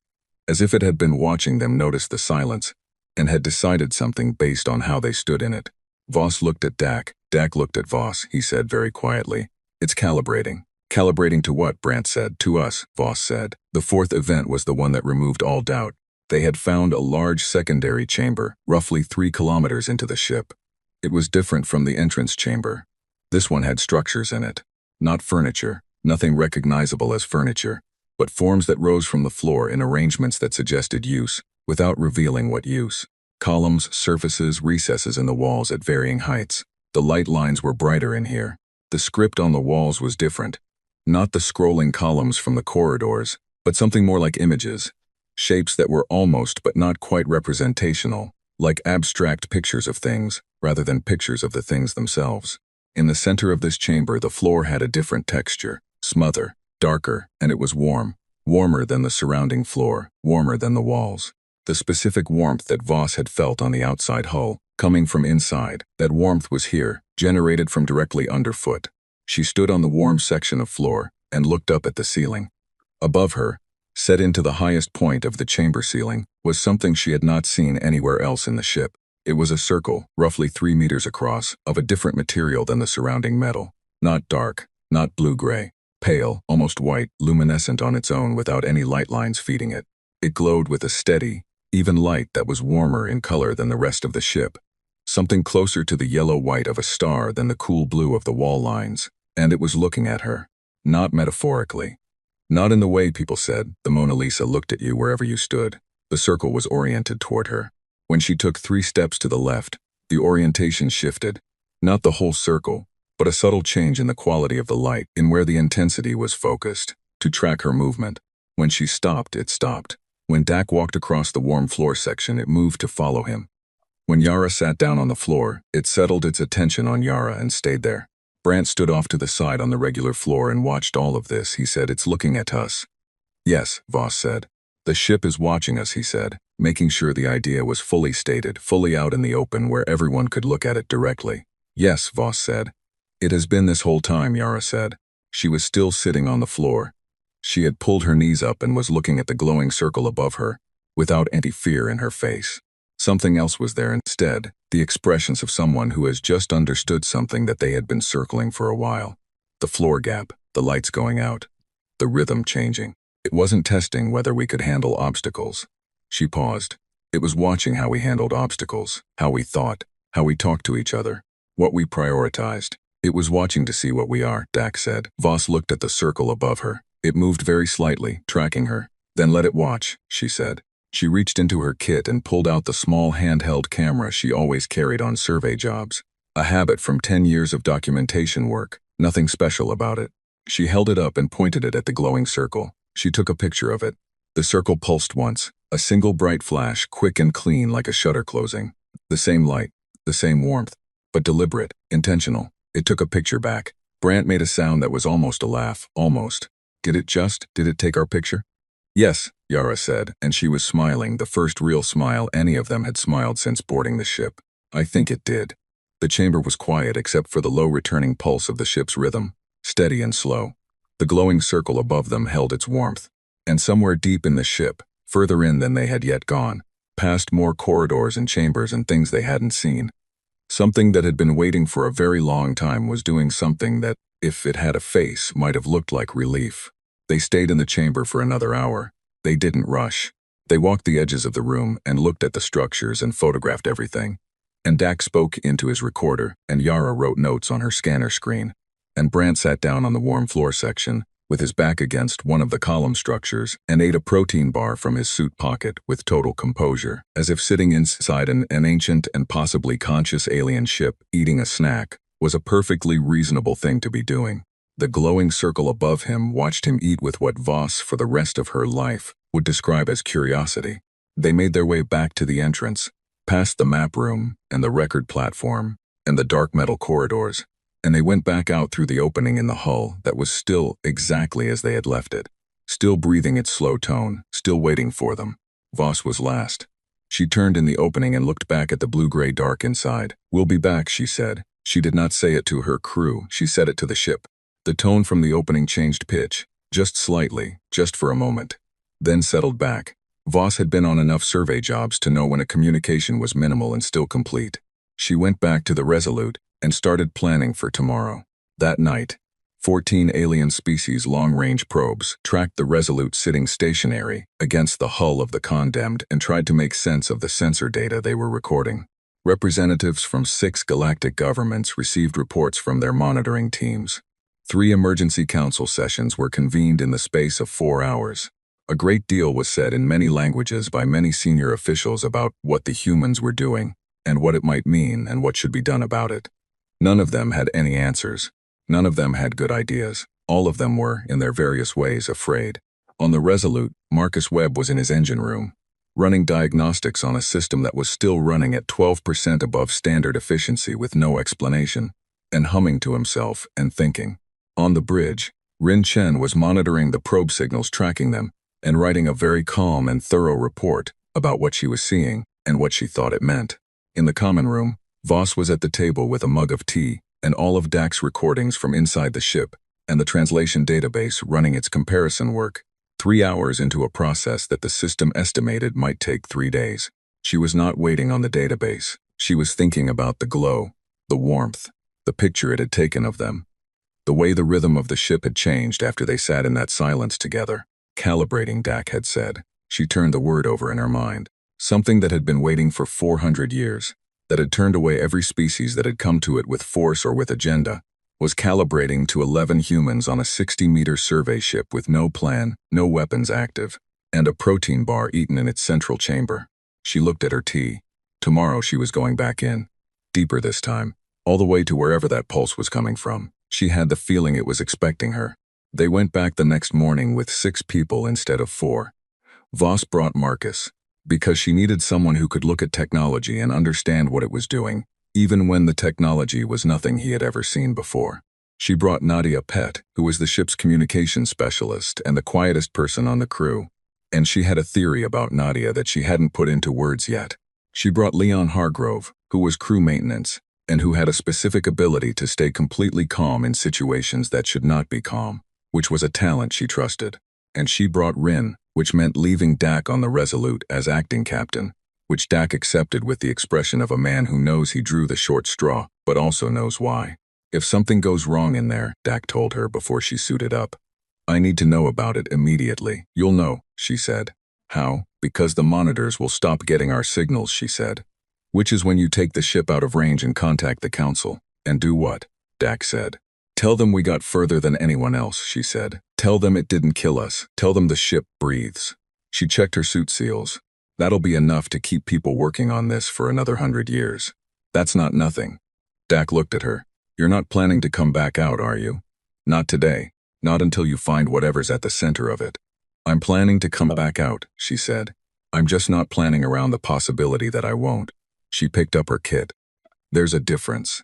as if it had been watching them notice the silence and had decided something based on how they stood in it. Voss looked at Dak. Dak looked at Voss, he said very quietly. It's calibrating. Calibrating to what? Brant said. To us, Voss said. The fourth event was the one that removed all doubt. They had found a large secondary chamber, roughly 3 kilometers into the ship. It was different from the entrance chamber. This one had structures in it. Not furniture, nothing recognizable as furniture, but forms that rose from the floor in arrangements that suggested use, without revealing what use. Columns, surfaces, recesses in the walls at varying heights. The light lines were brighter in here. The script on the walls was different. Not the scrolling columns from the corridors, but something more like images. Shapes that were almost but not quite representational, like abstract pictures of things, rather than pictures of the things themselves. In the center of this chamber, the floor had a different texture, smoother, darker, and it was warm. Warmer than the surrounding floor, warmer than the walls. The specific warmth that Voss had felt on the outside hull, coming from inside, that warmth was here, generated from directly underfoot. She stood on the warm section of floor and looked up at the ceiling. Above her, set into the highest point of the chamber ceiling, was something she had not seen anywhere else in the ship. It was a circle, roughly 3 meters across, of a different material than the surrounding metal. Not dark, not blue-gray. Pale, almost white, luminescent on its own without any light lines feeding it. It glowed with a steady, even light that was warmer in color than the rest of the ship. Something closer to the yellow-white of a star than the cool blue of the wall lines. And it was looking at her. Not metaphorically. Not in the way people said, the Mona Lisa looked at you wherever you stood. The circle was oriented toward her. When she took 3 steps to the left, the orientation shifted. Not the whole circle, but a subtle change in the quality of the light, in where the intensity was focused, to track her movement. When she stopped, it stopped. When Dak walked across the warm floor section, it moved to follow him. When Yara sat down on the floor, it settled its attention on Yara and stayed there. Brant stood off to the side on the regular floor and watched all of this. He said, "It's looking at us." "Yes," Voss said. "The ship is watching us," he said, making sure the idea was fully stated, fully out in the open where everyone could look at it directly. "Yes," Voss said. "It has been this whole time," Yara said. She was still sitting on the floor. She had pulled her knees up and was looking at the glowing circle above her, without any fear in her face. Something else was there instead, the expressions of someone who has just understood something that they had been circling for a while. The floor gap, the lights going out, the rhythm changing. It wasn't testing whether we could handle obstacles. She paused. It was watching how we handled obstacles, how we thought, how we talked to each other, what we prioritized. It was watching to see what we are, Dak said. Voss looked at the circle above her. It moved very slightly, tracking her. "Then let it watch," she said. She reached into her kit and pulled out the small handheld camera she always carried on survey jobs. A habit from 10 years of documentation work, nothing special about it. She held it up and pointed it at the glowing circle. She took a picture of it. The circle pulsed once, a single bright flash, quick and clean like a shutter closing. The same light, the same warmth, but deliberate, intentional. It took a picture back. Brant made a sound that was almost a laugh, almost. Did it take our picture? "Yes," Yara said, and she was smiling, the first real smile any of them had smiled since boarding the ship. "I think it did." The chamber was quiet except for the low returning pulse of the ship's rhythm, steady and slow. The glowing circle above them held its warmth. And somewhere deep in the ship, further in than they had yet gone, past more corridors and chambers and things they hadn't seen, something that had been waiting for a very long time was doing something that, if it had a face, might have looked like relief. They stayed in the chamber for another hour. They didn't rush. They walked the edges of the room and looked at the structures and photographed everything. And Dak spoke into his recorder, and Yara wrote notes on her scanner screen. And Brant sat down on the warm floor section, with his back against one of the column structures, and ate a protein bar from his suit pocket with total composure, as if sitting inside an ancient and possibly conscious alien ship eating a snack was a perfectly reasonable thing to be doing. The glowing circle above him watched him eat with what Voss, for the rest of her life, would describe as curiosity. They made their way back to the entrance, past the map room and the record platform and the dark metal corridors, and they went back out through the opening in the hull that was still exactly as they had left it, still breathing its slow tone, still waiting for them. Voss was last. She turned in the opening and looked back at the blue-gray dark inside. "We'll be back," she said. She did not say it to her crew, she said it to the ship. The tone from the opening changed pitch, just slightly, just for a moment, then settled back. Voss had been on enough survey jobs to know when a communication was minimal and still complete. She went back to the Resolute and started planning for tomorrow. That night, 14 alien species long-range probes tracked the Resolute sitting stationary against the hull of the Condemned and tried to make sense of the sensor data they were recording. Representatives from 6 galactic governments received reports from their monitoring teams. 3 emergency council sessions were convened in the space of 4 hours. A great deal was said in many languages by many senior officials about what the humans were doing, and what it might mean and what should be done about it. None of them had any answers. None of them had good ideas. All of them were, in their various ways, afraid. On the Resolute, Marcus Webb was in his engine room, running diagnostics on a system that was still running at 12% above standard efficiency with no explanation, and humming to himself and thinking. On the bridge, Rin Chen was monitoring the probe signals tracking them and writing a very calm and thorough report about what she was seeing and what she thought it meant. In the common room, Voss was at the table with a mug of tea and all of Dak's recordings from inside the ship and the translation database running its comparison work, 3 hours into a process that the system estimated might take 3 days. She was not waiting on the database. She was thinking about the glow, the warmth, the picture it had taken of them, the way the rhythm of the ship had changed after they sat in that silence together. Calibrating, Dak had said. She turned the word over in her mind. Something that had been waiting for 400 years, that had turned away every species that had come to it with force or with agenda, was calibrating to 11 humans on a 60-meter survey ship with no plan, no weapons active, and a protein bar eaten in its central chamber. She looked at her tea. Tomorrow she was going back in. Deeper this time, all the way to wherever that pulse was coming from. She had the feeling it was expecting her. They went back the next morning with 6 people instead of 4. Voss brought Marcus, because she needed someone who could look at technology and understand what it was doing, even when the technology was nothing he had ever seen before. She brought Nadia Pett, who was the ship's communications specialist and the quietest person on the crew, and she had a theory about Nadia that she hadn't put into words yet. She brought Leon Hargrove, who was crew maintenance, and who had a specific ability to stay completely calm in situations that should not be calm, which was a talent she trusted. And she brought Rin, which meant leaving Dak on the Resolute as acting captain, which Dak accepted with the expression of a man who knows he drew the short straw, but also knows why. If something goes wrong in there, Dak told her before she suited up, I need to know about it immediately. You'll know, she said. How? Because the monitors will stop getting our signals, she said. Which is when you take the ship out of range and contact the council. And do what? Dak said. Tell them we got further than anyone else, she said. Tell them it didn't kill us. Tell them the ship breathes. She checked her suit seals. That'll be enough to keep people working on this for another 100 years. That's not nothing. Dak looked at her. You're not planning to come back out, are you? Not today. Not until you find whatever's at the center of it. I'm planning to come back out, she said. I'm just not planning around the possibility that I won't. She picked up her kit. There's a difference.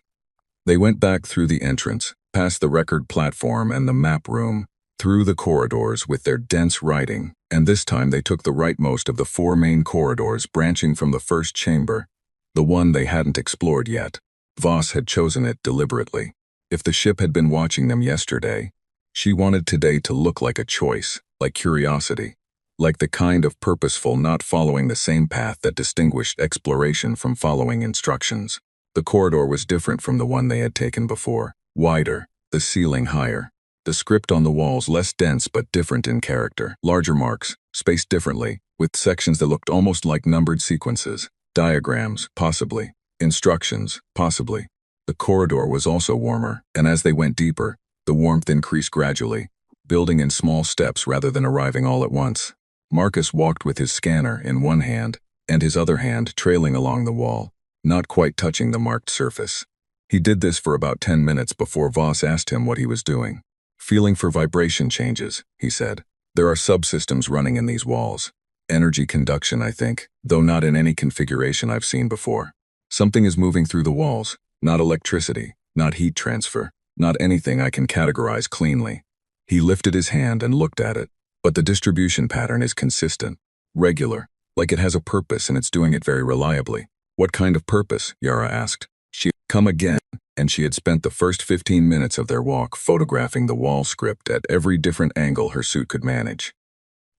They went back through the entrance, past the record platform and the map room, through the corridors with their dense writing, and this time they took the rightmost of the 4 main corridors branching from the first chamber, the one they hadn't explored yet. Voss had chosen it deliberately. If the ship had been watching them yesterday, she wanted today to look like a choice, like curiosity, like the kind of purposeful not following the same path that distinguished exploration from following instructions. The corridor was different from the one they had taken before, wider, the ceiling higher. The script on the walls less dense but different in character, larger marks, spaced differently, with sections that looked almost like numbered sequences, diagrams, possibly, instructions, possibly. The corridor was also warmer, and as they went deeper, the warmth increased gradually, building in small steps rather than arriving all at once. Marcus walked with his scanner in one hand, and his other hand trailing along the wall, not quite touching the marked surface. He did this for about 10 minutes before Voss asked him what he was doing. Feeling for vibration changes, he said. There are subsystems running in these walls. Energy conduction, I think, though not in any configuration I've seen before. Something is moving through the walls, not electricity, not heat transfer, not anything I can categorize cleanly. He lifted his hand and looked at it, but the distribution pattern is consistent, regular, like it has a purpose and it's doing it very reliably. What kind of purpose? Yara asked. She had come again, and she had spent the first 15 minutes of their walk photographing the wall script at every different angle her suit could manage.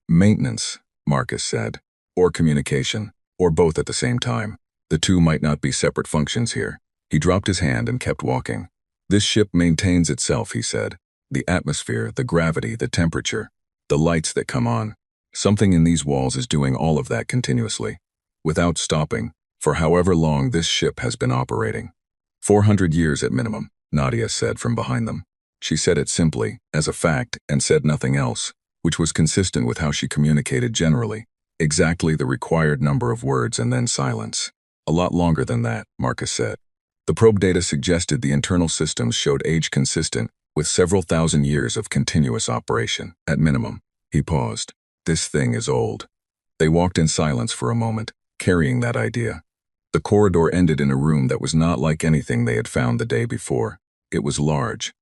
Maintenance, Marcus said, or communication, or both at the same time. The two might not be separate functions here. He dropped his hand and kept walking. This ship maintains itself, he said. The atmosphere, the gravity, the temperature, the lights that come on. Something in these walls is doing all of that continuously, without stopping, for however long this ship has been operating. 400 years at minimum, Nadia said from behind them. She said it simply, as a fact, and said nothing else, which was consistent with how she communicated generally. Exactly the required number of words and then silence. A lot longer than that, Marcus said. The probe data suggested the internal systems showed age consistent with several thousand years of continuous operation, at minimum. He paused. This thing is old. They walked in silence for a moment, carrying that idea. The corridor ended in a room that was not like anything they had found the day before. It was large.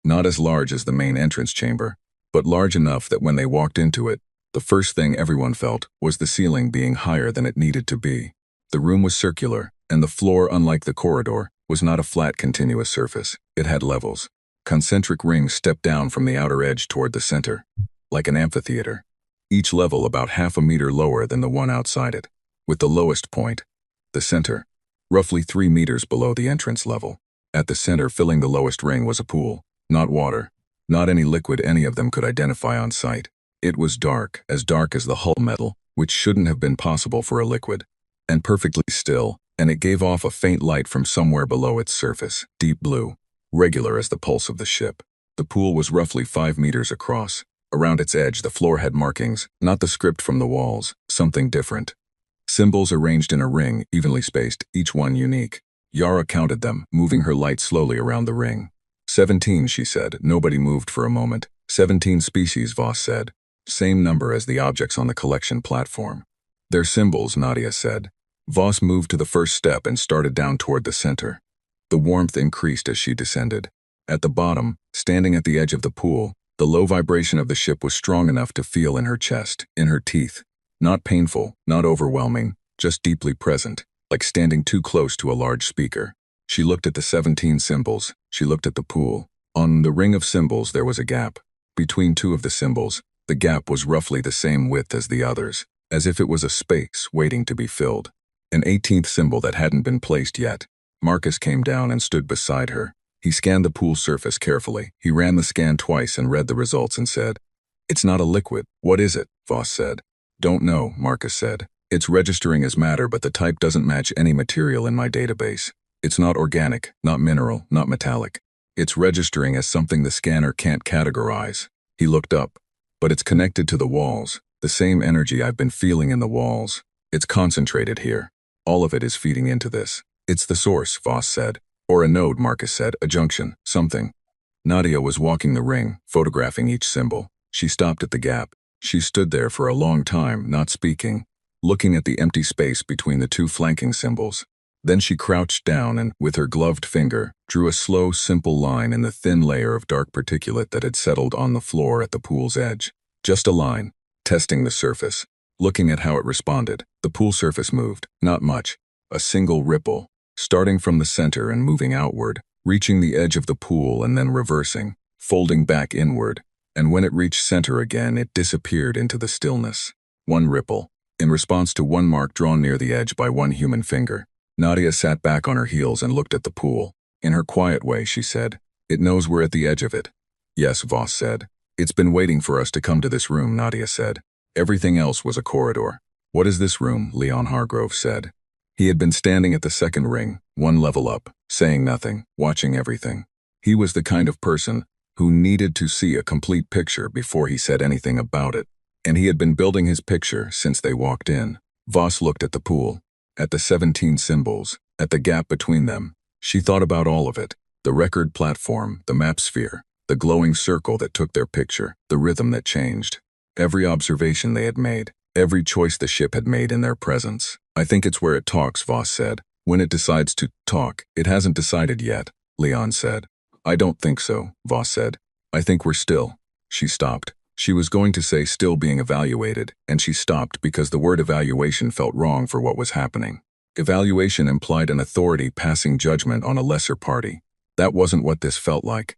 Not as large as the main entrance chamber, but large enough that when they walked into it, the first thing everyone felt was the ceiling being higher than it needed to be. The room was circular, and the floor, unlike the corridor, was not a flat continuous surface. It had levels. Concentric rings stepped down from the outer edge toward the center, like an amphitheater, each level about half a meter lower than the one outside it, with the lowest point, the center, roughly 3 meters below the entrance level. At the center, filling the lowest ring, was a pool. Not water, not any liquid any of them could identify on sight. It was dark as the hull metal, which shouldn't have been possible for a liquid, and perfectly still, and it gave off a faint light from somewhere below its surface, deep blue, regular as the pulse of the ship. The pool was roughly 5 meters across. Around its edge, the floor had markings, not the script from the walls, something different. Symbols arranged in a ring, evenly spaced, each one unique. Yara counted them, moving her light slowly around the ring. 17, she said. Nobody moved for a moment. 17 species, Voss said. Same number as the objects on the collection platform. They're symbols, Nadia said. Voss moved to the first step and started down toward the center. The warmth increased as she descended. At the bottom, standing at the edge of the pool, the low vibration of the ship was strong enough to feel in her chest, in her teeth. Not painful, not overwhelming, just deeply present, like standing too close to a large speaker. She looked at the 17 symbols. She looked at the pool. On the ring of symbols there was a gap. Between two of the symbols, the gap was roughly the same width as the others, as if it was a space waiting to be filled. An 18th symbol that hadn't been placed yet. Marcus came down and stood beside her. He scanned the pool surface carefully. He ran the scan twice and read the results and said, "It's not a liquid." "What is it?" Voss said. "Don't know," Marcus said. "It's registering as matter, but the type doesn't match any material in my database. It's not organic, not mineral, not metallic. It's registering as something the scanner can't categorize." He looked up. "But it's connected to the walls, the same energy I've been feeling in the walls. It's concentrated here. All of it is feeding into this." "It's the source," Voss said. "Or a node," Marcus said, "a junction, something." Nadia was walking the ring, photographing each symbol. She stopped at the gap. She stood there for a long time, not speaking, looking at the empty space between the two flanking symbols. Then she crouched down and, with her gloved finger, drew a slow, simple line in the thin layer of dark particulate that had settled on the floor at the pool's edge. Just a line, testing the surface, looking at how it responded. The pool surface moved, not much, a single ripple, starting from the center and moving outward, reaching the edge of the pool and then reversing, folding back inward, and when it reached center again, it disappeared into the stillness. One ripple, in response to one mark drawn near the edge by one human finger. Nadia sat back on her heels and looked at the pool. In her quiet way, she said, "It knows we're at the edge of it." "Yes," Voss said. "It's been waiting for us to come to this room," Nadia said. "Everything else was a corridor." "What is this room?" Leon Hargrove said. He had been standing at the second ring, one level up, saying nothing, watching everything. He was the kind of person who needed to see a complete picture before he said anything about it, and he had been building his picture since they walked in. Voss looked at the pool, at the 17 symbols, at the gap between them. She thought about all of it, the record platform, the map sphere, the glowing circle that took their picture, the rhythm that changed. Every observation they had made, every choice the ship had made in their presence. "I think it's where it talks," Voss said. "When it decides to talk, it hasn't decided yet," Leon said. "I don't think so," Voss said. "I think we're still." She stopped. She was going to say still being evaluated, and she stopped because the word evaluation felt wrong for what was happening. Evaluation implied an authority passing judgment on a lesser party. That wasn't what this felt like.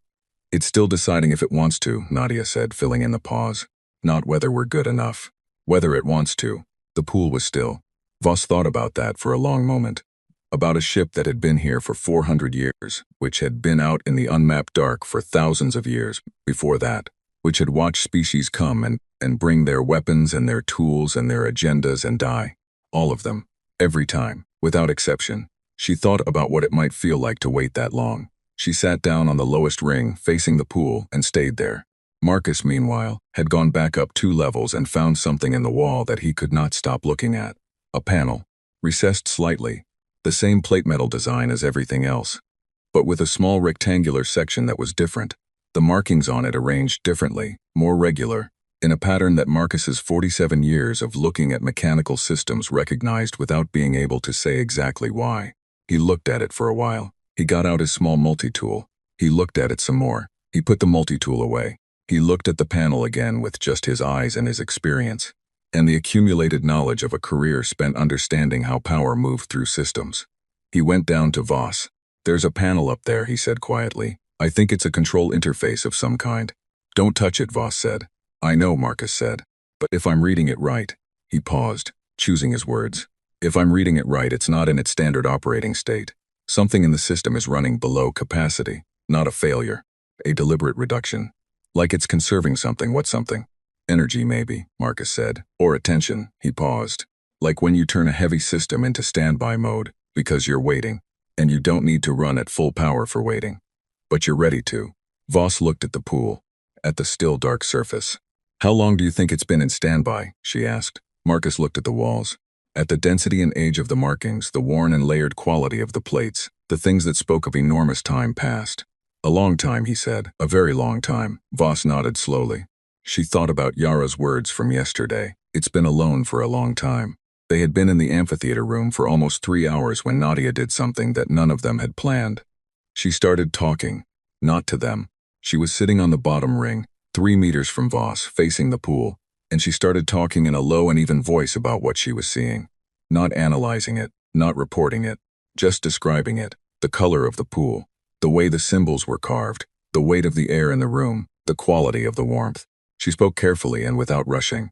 "It's still deciding if it wants to," Nadia said, filling in the pause. "Not whether we're good enough. Whether it wants to." The pool was still. Voss thought about that for a long moment. about a ship that had been here for 400 years, which had been out in the unmapped dark for thousands of years before that, which had watched species come and bring their weapons and their tools and their agendas and die. All of them. Every time, without exception. She thought about what it might feel like to wait that long. She sat down on the lowest ring, facing the pool, and stayed there. Marcus, meanwhile, had gone back up 2 levels and found something in the wall that he could not stop looking at. A panel, recessed slightly, the same plate metal design as everything else, but with a small rectangular section that was different. The markings on it arranged differently, more regular, in a pattern that Marcus's 47 years of looking at mechanical systems recognized without being able to say exactly why. He looked at it for a while. He got out his small multi-tool. He looked at it some more. He put the multi-tool away. He looked at the panel again with just his eyes and his experience, and the accumulated knowledge of a career spent understanding how power moved through systems. He went down to Voss. "There's a panel up there," he said quietly. "I think it's a control interface of some kind." "Don't touch it," Voss said. "I know," Marcus said. "But if I'm reading it right." He paused, choosing his words. "If I'm reading it right, it's not in its standard operating state. Something in the system is running below capacity, not a failure, a deliberate reduction. Like it's conserving something." "What something?" "Energy, maybe," Marcus said. "Or attention." He paused. "Like when you turn a heavy system into standby mode, because you're waiting, and you don't need to run at full power for waiting. But you're ready to." Voss looked at the pool, at the still dark surface. "How long do you think it's been in standby?" she asked. Marcus looked at the walls. At the density and age of the markings, the worn and layered quality of the plates, the things that spoke of enormous time passed. "A long time," he said. "A very long time." Voss nodded slowly. She thought about Yara's words from yesterday. It's been alone for a long time. They had been in the amphitheater room for almost 3 hours when Nadia did something that none of them had planned. She started talking, not to them. She was sitting on the bottom ring, 3 meters from Voss, facing the pool, and she started talking in a low and even voice about what she was seeing. Not analyzing it, not reporting it, just describing it. The color of the pool, the way the symbols were carved, the weight of the air in the room, the quality of the warmth. She spoke carefully and without rushing.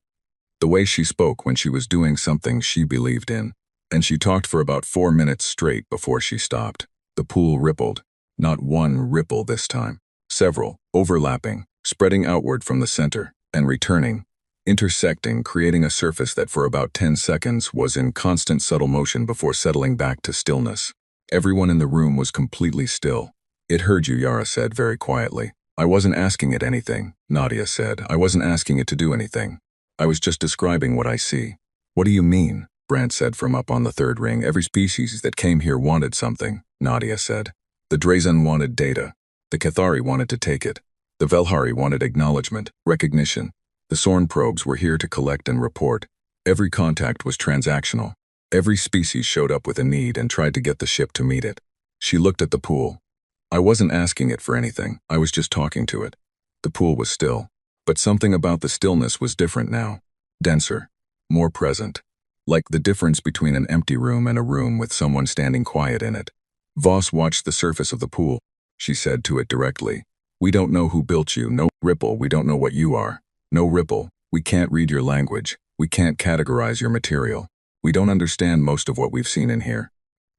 The way she spoke when she was doing something she believed in. And she talked for about 4 minutes straight before she stopped. The pool rippled. Not one ripple this time. Several, overlapping, spreading outward from the center, and returning, intersecting, creating a surface that for about 10 seconds was in constant subtle motion before settling back to stillness. Everyone in the room was completely still. "It heard you," Yara said very quietly. "I wasn't asking it anything," Nadia said. "I wasn't asking it to do anything. I was just describing what I see." "What do you mean?" Brandt said from up on the 3rd ring. "Every species that came here wanted something," Nadia said. "The Drazen wanted data. The Cathari wanted to take it. The Velhari wanted acknowledgement, recognition. The Sorn probes were here to collect and report. Every contact was transactional. Every species showed up with a need and tried to get the ship to meet it." She looked at the pool. "I wasn't asking it for anything. I was just talking to it." The pool was still. But something about the stillness was different now. Denser. More present. Like the difference between an empty room and a room with someone standing quiet in it. Voss watched the surface of the pool. She said to it directly, "We don't know who built you. No ripple. We don't know what you are. No ripple. We can't read your language. We can't categorize your material. We don't understand most of what we've seen in here."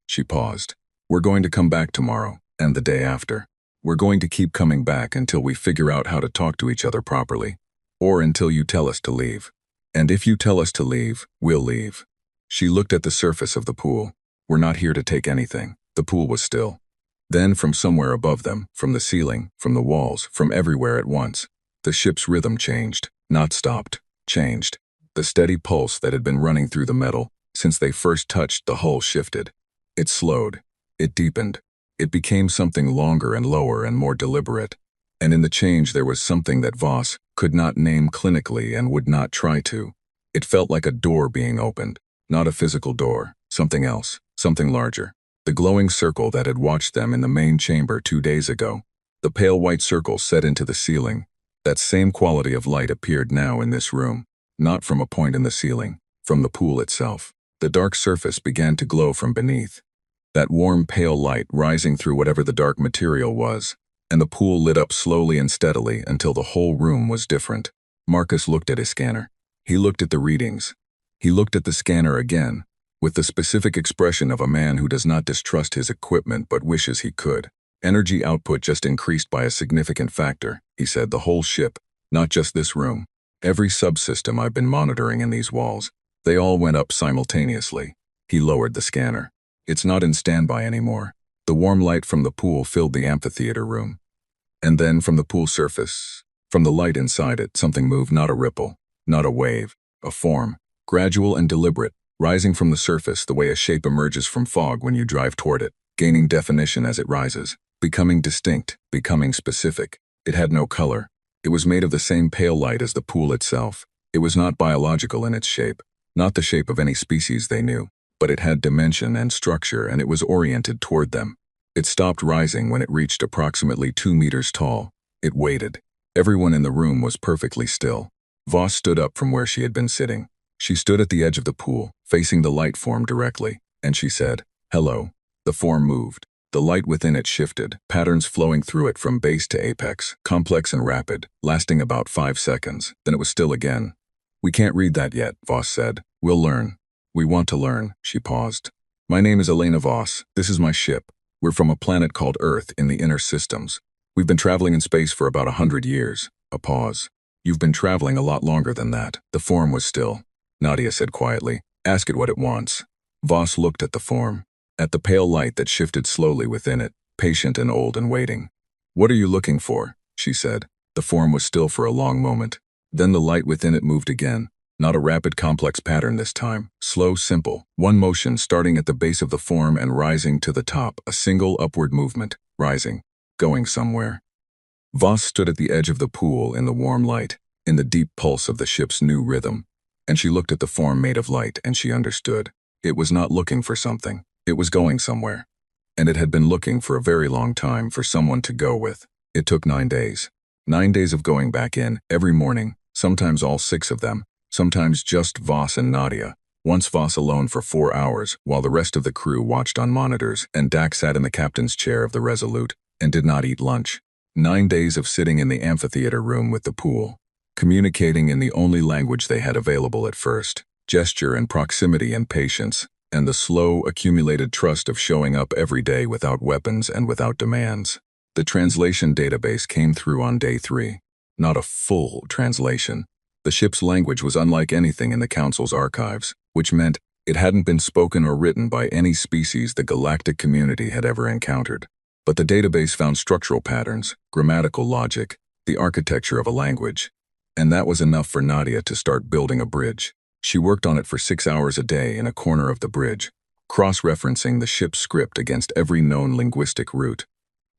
She paused. "We're going to come back tomorrow, and the day after. We're going to keep coming back until we figure out how to talk to each other properly. Or until you tell us to leave. And if you tell us to leave, we'll leave." She looked at the surface of the pool. "We're not here to take anything." The pool was still. Then from somewhere above them, from the ceiling, from the walls, from everywhere at once, the ship's rhythm changed, not stopped, changed. The steady pulse that had been running through the metal since they first touched the hull shifted. It slowed. It deepened. It became something longer and lower and more deliberate. And in the change there was something that Voss could not name clinically and would not try to. It felt like a door being opened. Not a physical door. Something else. Something larger. The glowing circle that had watched them in the main chamber 2 days ago. The pale white circle set into the ceiling. That same quality of light appeared now in this room. Not from a point in the ceiling. From the pool itself. The dark surface began to glow from beneath. That warm pale light rising through whatever the dark material was, and the pool lit up slowly and steadily until the whole room was different. Marcus looked at his scanner. He looked at the readings. He looked at the scanner again, with the specific expression of a man who does not distrust his equipment but wishes he could. Energy output just increased by a significant factor, he said. The whole ship, not just this room. Every subsystem I've been monitoring in these walls. They all went up simultaneously. He lowered the scanner. It's not in standby anymore. The warm light from the pool filled the amphitheater room. And then from the pool surface, from the light inside it, something moved, not a ripple, not a wave, a form, gradual and deliberate, rising from the surface the way a shape emerges from fog when you drive toward it, gaining definition as it rises, becoming distinct, becoming specific. It had no color. It was made of the same pale light as the pool itself. It was not biological in its shape, not the shape of any species they knew, but it had dimension and structure, and it was oriented toward them. It stopped rising when it reached approximately 2 meters tall. It waited. Everyone in the room was perfectly still. Voss stood up from where she had been sitting. She stood at the edge of the pool, facing the light form directly, and she said, "Hello." The form moved. The light within it shifted, patterns flowing through it from base to apex, complex and rapid, lasting about 5 seconds. Then it was still again. "We can't read that yet," Voss said. "We'll learn." "We want to learn." She paused. "My name is Elena Voss. This is my ship. We're from a planet called Earth in the inner systems. We've been traveling in space for about 100 years. A pause. "You've been traveling a lot longer than that." The form was still. Nadia said quietly, "Ask it what it wants." Voss looked at the form, at the pale light that shifted slowly within it, patient and old and waiting. "What are you looking for?" she said. The form was still for a long moment. Then the light within it moved again. Not a rapid, complex pattern this time. Slow, simple. One motion starting at the base of the form and rising to the top. A single upward movement. Rising. Going somewhere. Voss stood at the edge of the pool in the warm light, in the deep pulse of the ship's new rhythm. And she looked at the form made of light, and she understood. It was not looking for something. It was going somewhere. And it had been looking for a very long time for someone to go with. It took 9 days. 9 days of going back in, every morning, sometimes all 6 of them, sometimes just Voss and Nadia, once Voss alone for 4 hours, while the rest of the crew watched on monitors, and Dak sat in the captain's chair of the Resolute, and did not eat lunch. 9 days of sitting in the amphitheater room with the pool, communicating in the only language they had available at first, gesture and proximity and patience, and the slow, accumulated trust of showing up every day without weapons and without demands. The translation database came through on day 3. Not a full translation. The ship's language was unlike anything in the Council's archives, which meant it hadn't been spoken or written by any species the galactic community had ever encountered. But the database found structural patterns, grammatical logic, the architecture of a language. And that was enough for Nadia to start building a bridge. She worked on it for 6 hours a day in a corner of the bridge, cross-referencing the ship's script against every known linguistic root,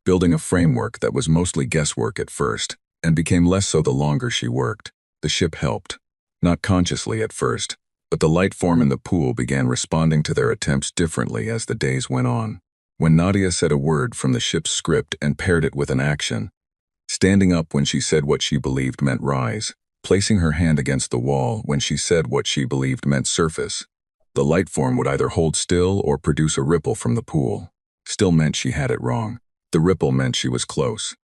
building a framework that was mostly guesswork at first, and became less so the longer she worked. The ship helped. Not consciously at first, but the light form in the pool began responding to their attempts differently as the days went on. When Nadia said a word from the ship's script and paired it with an action, standing up when she said what she believed meant rise, placing her hand against the wall when she said what she believed meant surface, the light form would either hold still or produce a ripple from the pool. Still meant she had it wrong. The ripple meant she was close.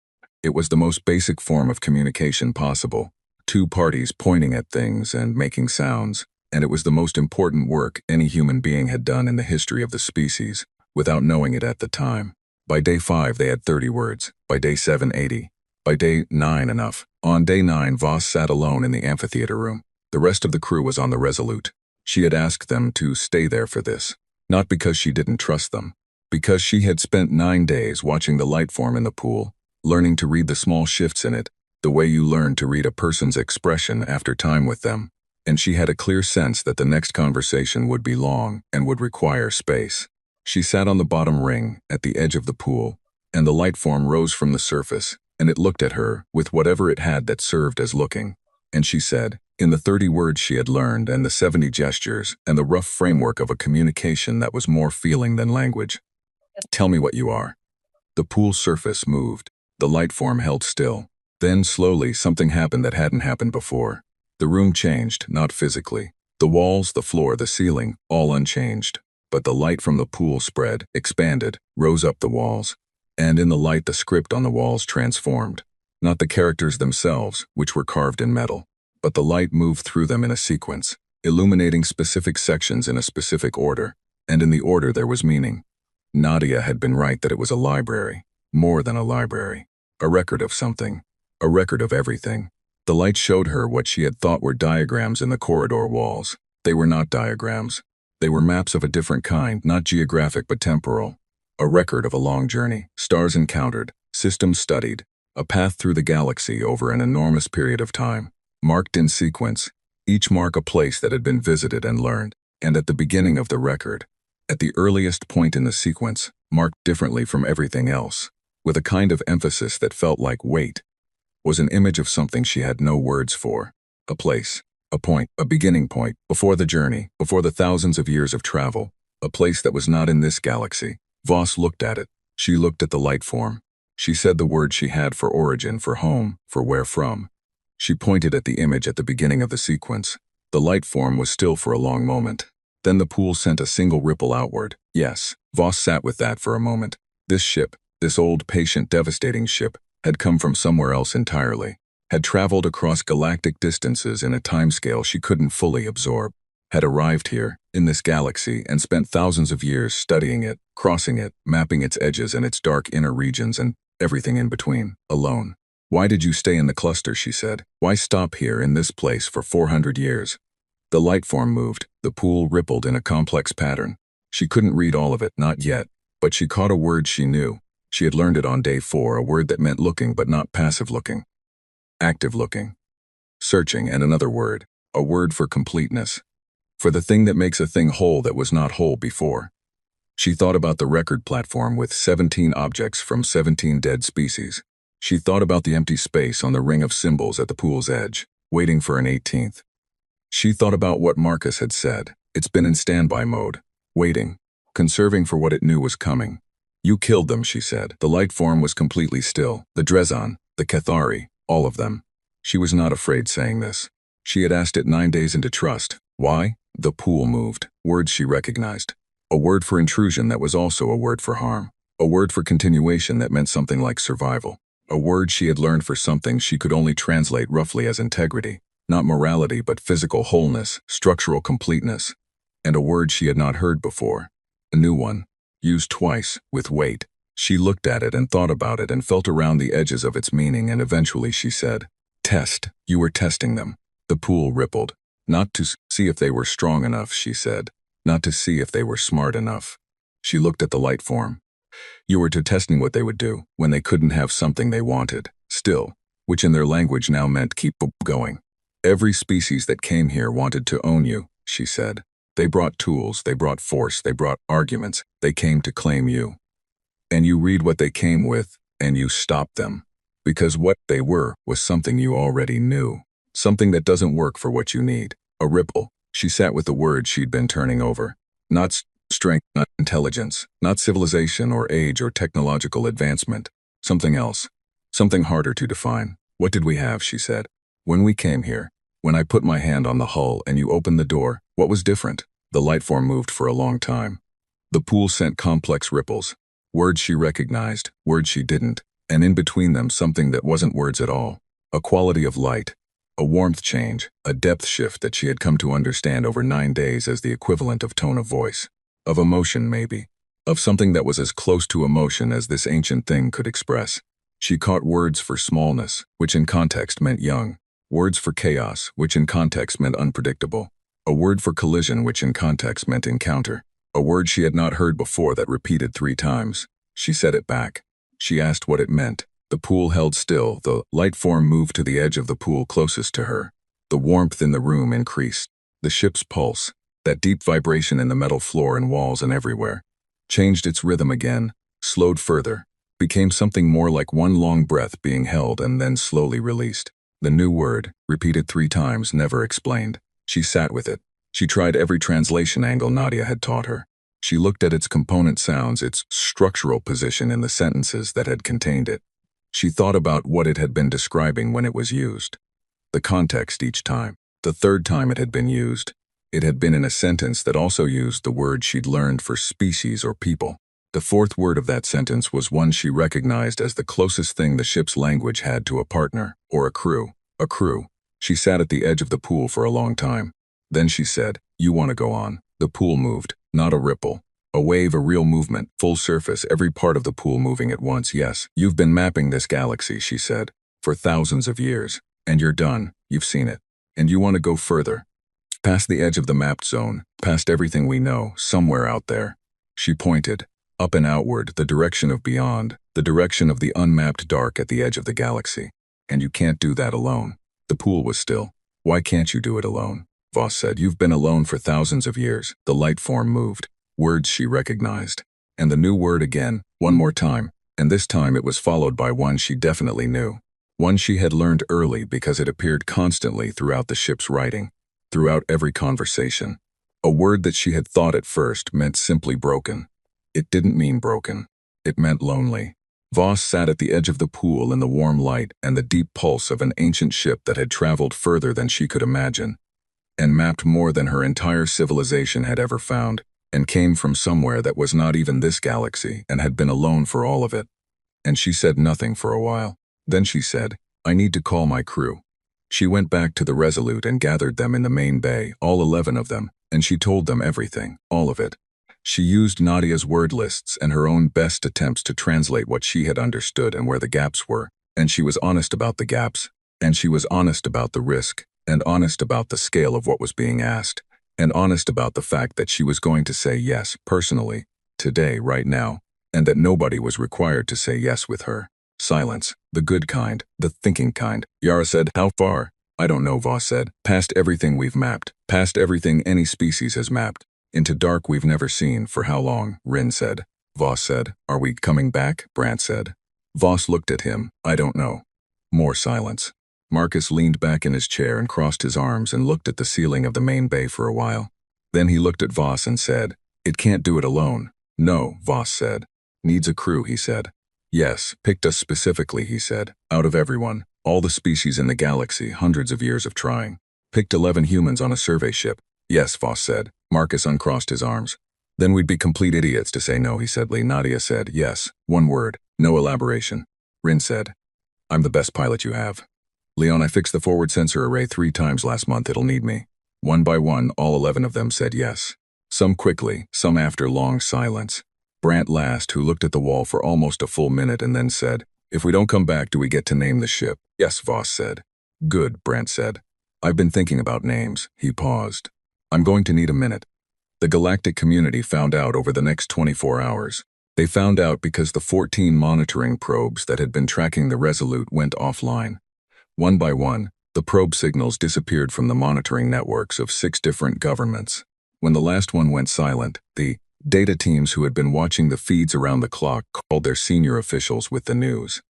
It was the most basic form of communication possible. 2 parties pointing at things and making sounds, and it was the most important work any human being had done in the history of the species, without knowing it at the time. By day 5 they had 30 words, by day 7 80, by day 9 enough. On day 9 Voss sat alone in the amphitheater room. The rest of the crew was on the Resolute. She had asked them to stay there for this, not because she didn't trust them, because she had spent 9 days watching the light form in the pool, learning to read the small shifts in it, the way you learn to read a person's expression after time with them, and she had a clear sense that the next conversation would be long and would require space. She sat on the bottom ring, at the edge of the pool, and the light form rose from the surface, and it looked at her with whatever it had that served as looking, and she said, in the 30 words she had learned and the 70 gestures and the rough framework of a communication that was more feeling than language, "Tell me what you are." The pool surface moved. The light form held still. Then, slowly, something happened that hadn't happened before. The room changed, not physically. The walls, the floor, the ceiling, all unchanged. But the light from the pool spread, expanded, rose up the walls. And in the light, the script on the walls transformed. Not the characters themselves, which were carved in metal, but the light moved through them in a sequence. illuminating specific sections in a specific order, and in the order there was meaning. Nadia had been right that it was a library, more than a library, a record of something, a record of everything. The light showed her what she had thought were diagrams in the corridor walls. They were not diagrams. They were maps of a different kind, not geographic but temporal. A record of a long journey, stars encountered, systems studied, a path through the galaxy over an enormous period of time, marked in sequence, each mark a place that had been visited and learned, and at the beginning of the record, at the earliest point in the sequence, marked differently from everything else, with a kind of emphasis that felt like weight, was an image of something she had no words for, a place, a point, a beginning point, before the journey, before the thousands of years of travel, a place that was not in this galaxy. Voss looked at it. She looked at the light form. She said the word she had for origin, for home, for where from. She pointed at the image at the beginning of the sequence. The light form was still for a long moment. Then the pool sent a single ripple outward. Yes, Voss sat with that for a moment. This ship, this old, patient, devastating ship, had come from somewhere else entirely, had traveled across galactic distances in a timescale she couldn't fully absorb, had arrived here, in this galaxy, and spent thousands of years studying it, crossing it, mapping its edges and its dark inner regions and everything in between, alone. Why did you stay in the cluster, she said. Why stop here in this place for 400 years? The light form moved, the pool rippled in a complex pattern. She couldn't read all of it, not yet, but she caught a word she knew. She had learned it on day 4, a word that meant looking but not passive looking. Active looking. Searching, and another word, a word for completeness. For the thing that makes a thing whole that was not whole before. She thought about the record platform with 17 objects from 17 dead species. She thought about the empty space on the ring of symbols at the pool's edge, waiting for an 18th. She thought about what Marcus had said. It's been in standby mode, waiting, conserving for what it knew was coming. You killed them, she said. The light form was completely still. The Drezon, the Cathari, all of them. She was not afraid saying this. She had asked it 9 days into trust. Why? The pool moved. Words she recognized. A word for intrusion that was also a word for harm. A word for continuation that meant something like survival. A word she had learned for something she could only translate roughly as integrity. Not morality, but physical wholeness, structural completeness. And a word she had not heard before. A new one. Used twice, with weight. She looked at it and thought about it and felt around the edges of its meaning, and eventually she said, Test. You were testing them. The pool rippled. Not to see if they were strong enough, she said. Not to see if they were smart enough. She looked at the light form. You were to testing what they would do when they couldn't have something they wanted, still, which in their language now meant keep going. Every species that came here wanted to own you, she said. They brought tools, they brought force, they brought arguments, they came to claim you. And you read what they came with, and you stopped them. Because what they were was something you already knew. Something that doesn't work for what you need. A ripple. She sat with the words she'd been turning over. Not strength, not intelligence, not civilization or age or technological advancement. Something else. Something harder to define. What did we have, she said. When we came here, when I put my hand on the hull and you opened the door, what was different? The light form moved for a long time. The pool sent complex ripples. Words she recognized, words she didn't, and in between them something that wasn't words at all. A quality of light. A warmth change, a depth shift that she had come to understand over 9 days as the equivalent of tone of voice. Of emotion, maybe. Of something that was as close to emotion as this ancient thing could express. She caught words for smallness, which in context meant young. Words for chaos, which in context meant unpredictable. A word for collision, which in context meant encounter. A word she had not heard before that repeated 3 times. She said it back. She asked what it meant. The pool held still. The light form moved to the edge of the pool closest to her. The warmth in the room increased. The ship's pulse, that deep vibration in the metal floor and walls and everywhere, changed its rhythm again, slowed further, became something more like one long breath being held and then slowly released. The new word, repeated 3 times, never explained. She sat with it. She tried every translation angle Nadia had taught her. She looked at its component sounds, its structural position in the sentences that had contained it. She thought about what it had been describing when it was used. The context each time. The 3rd time it had been used. It had been in a sentence that also used the word she'd learned for species or people. The 4th word of that sentence was one she recognized as the closest thing the ship's language had to a partner, or a crew. A crew. She sat at the edge of the pool for a long time. Then she said, "You want to go on." The pool moved, not a ripple. A wave, a real movement, full surface, every part of the pool moving at once. "Yes, you've been mapping this galaxy," she said, "for thousands of years. And you're done, you've seen it. And you want to go further. Past the edge of the mapped zone, past everything we know, somewhere out there." She pointed, up and outward, the direction of beyond, the direction of the unmapped dark at the edge of the galaxy. "And you can't do that alone." The pool was still. "Why can't you do it alone?" Voss said. "You've been alone for thousands of years." The light form moved. Words she recognized. And the new word again, one more time, and this time it was followed by one she definitely knew. One she had learned early because it appeared constantly throughout the ship's writing, throughout every conversation. A word that she had thought at first meant simply broken. It didn't mean broken. It meant lonely. Voss sat at the edge of the pool in the warm light and the deep pulse of an ancient ship that had traveled further than she could imagine, and mapped more than her entire civilization had ever found, and came from somewhere that was not even this galaxy and had been alone for all of it. And she said nothing for a while. Then she said, "I need to call my crew." She went back to the Resolute and gathered them in the main bay, all 11 of them, and she told them everything, all of it. She used Nadia's word lists and her own best attempts to translate what she had understood and where the gaps were, and she was honest about the gaps, and she was honest about the risk, and honest about the scale of what was being asked, and honest about the fact that she was going to say yes, personally, today, right now, and that nobody was required to say yes with her. Silence, the good kind, the thinking kind. Yara said, "How far?" "I don't know," Voss said. "Past everything we've mapped, past everything any species has mapped. Into dark we've never seen. For how long?" Rin said. Voss said, "Are we coming back?" Brandt said. Voss looked at him. "I don't know." More silence. Marcus leaned back in his chair and crossed his arms and looked at the ceiling of the main bay for a while. Then he looked at Voss and said, "It can't do it alone." "No," Voss said. "Needs a crew," he said. "Yes, picked us specifically," he said. "Out of everyone, all the species in the galaxy, hundreds of years of trying. Picked 11 humans on a survey ship." "Yes," Voss said. Marcus uncrossed his arms. "Then we'd be complete idiots to say no," he said. Nadia said, "Yes, one word, no elaboration." Rin said, "I'm the best pilot you have." "Leon, I fixed the forward sensor array 3 times last month. It'll need me." One by one, all 11 of them said yes. Some quickly, some after long silence. Brandt last, who looked at the wall for almost a full minute and then said, "If we don't come back, do we get to name the ship?" "Yes," Voss said. "Good," Brandt said. "I've been thinking about names." He paused. "I'm going to need a minute." The galactic community found out over the next 24 hours. They found out because the 14 monitoring probes that had been tracking the Resolute went offline. One by one, the probe signals disappeared from the monitoring networks of 6 different governments. When the last one went silent, the data teams who had been watching the feeds around the clock called their senior officials with the news.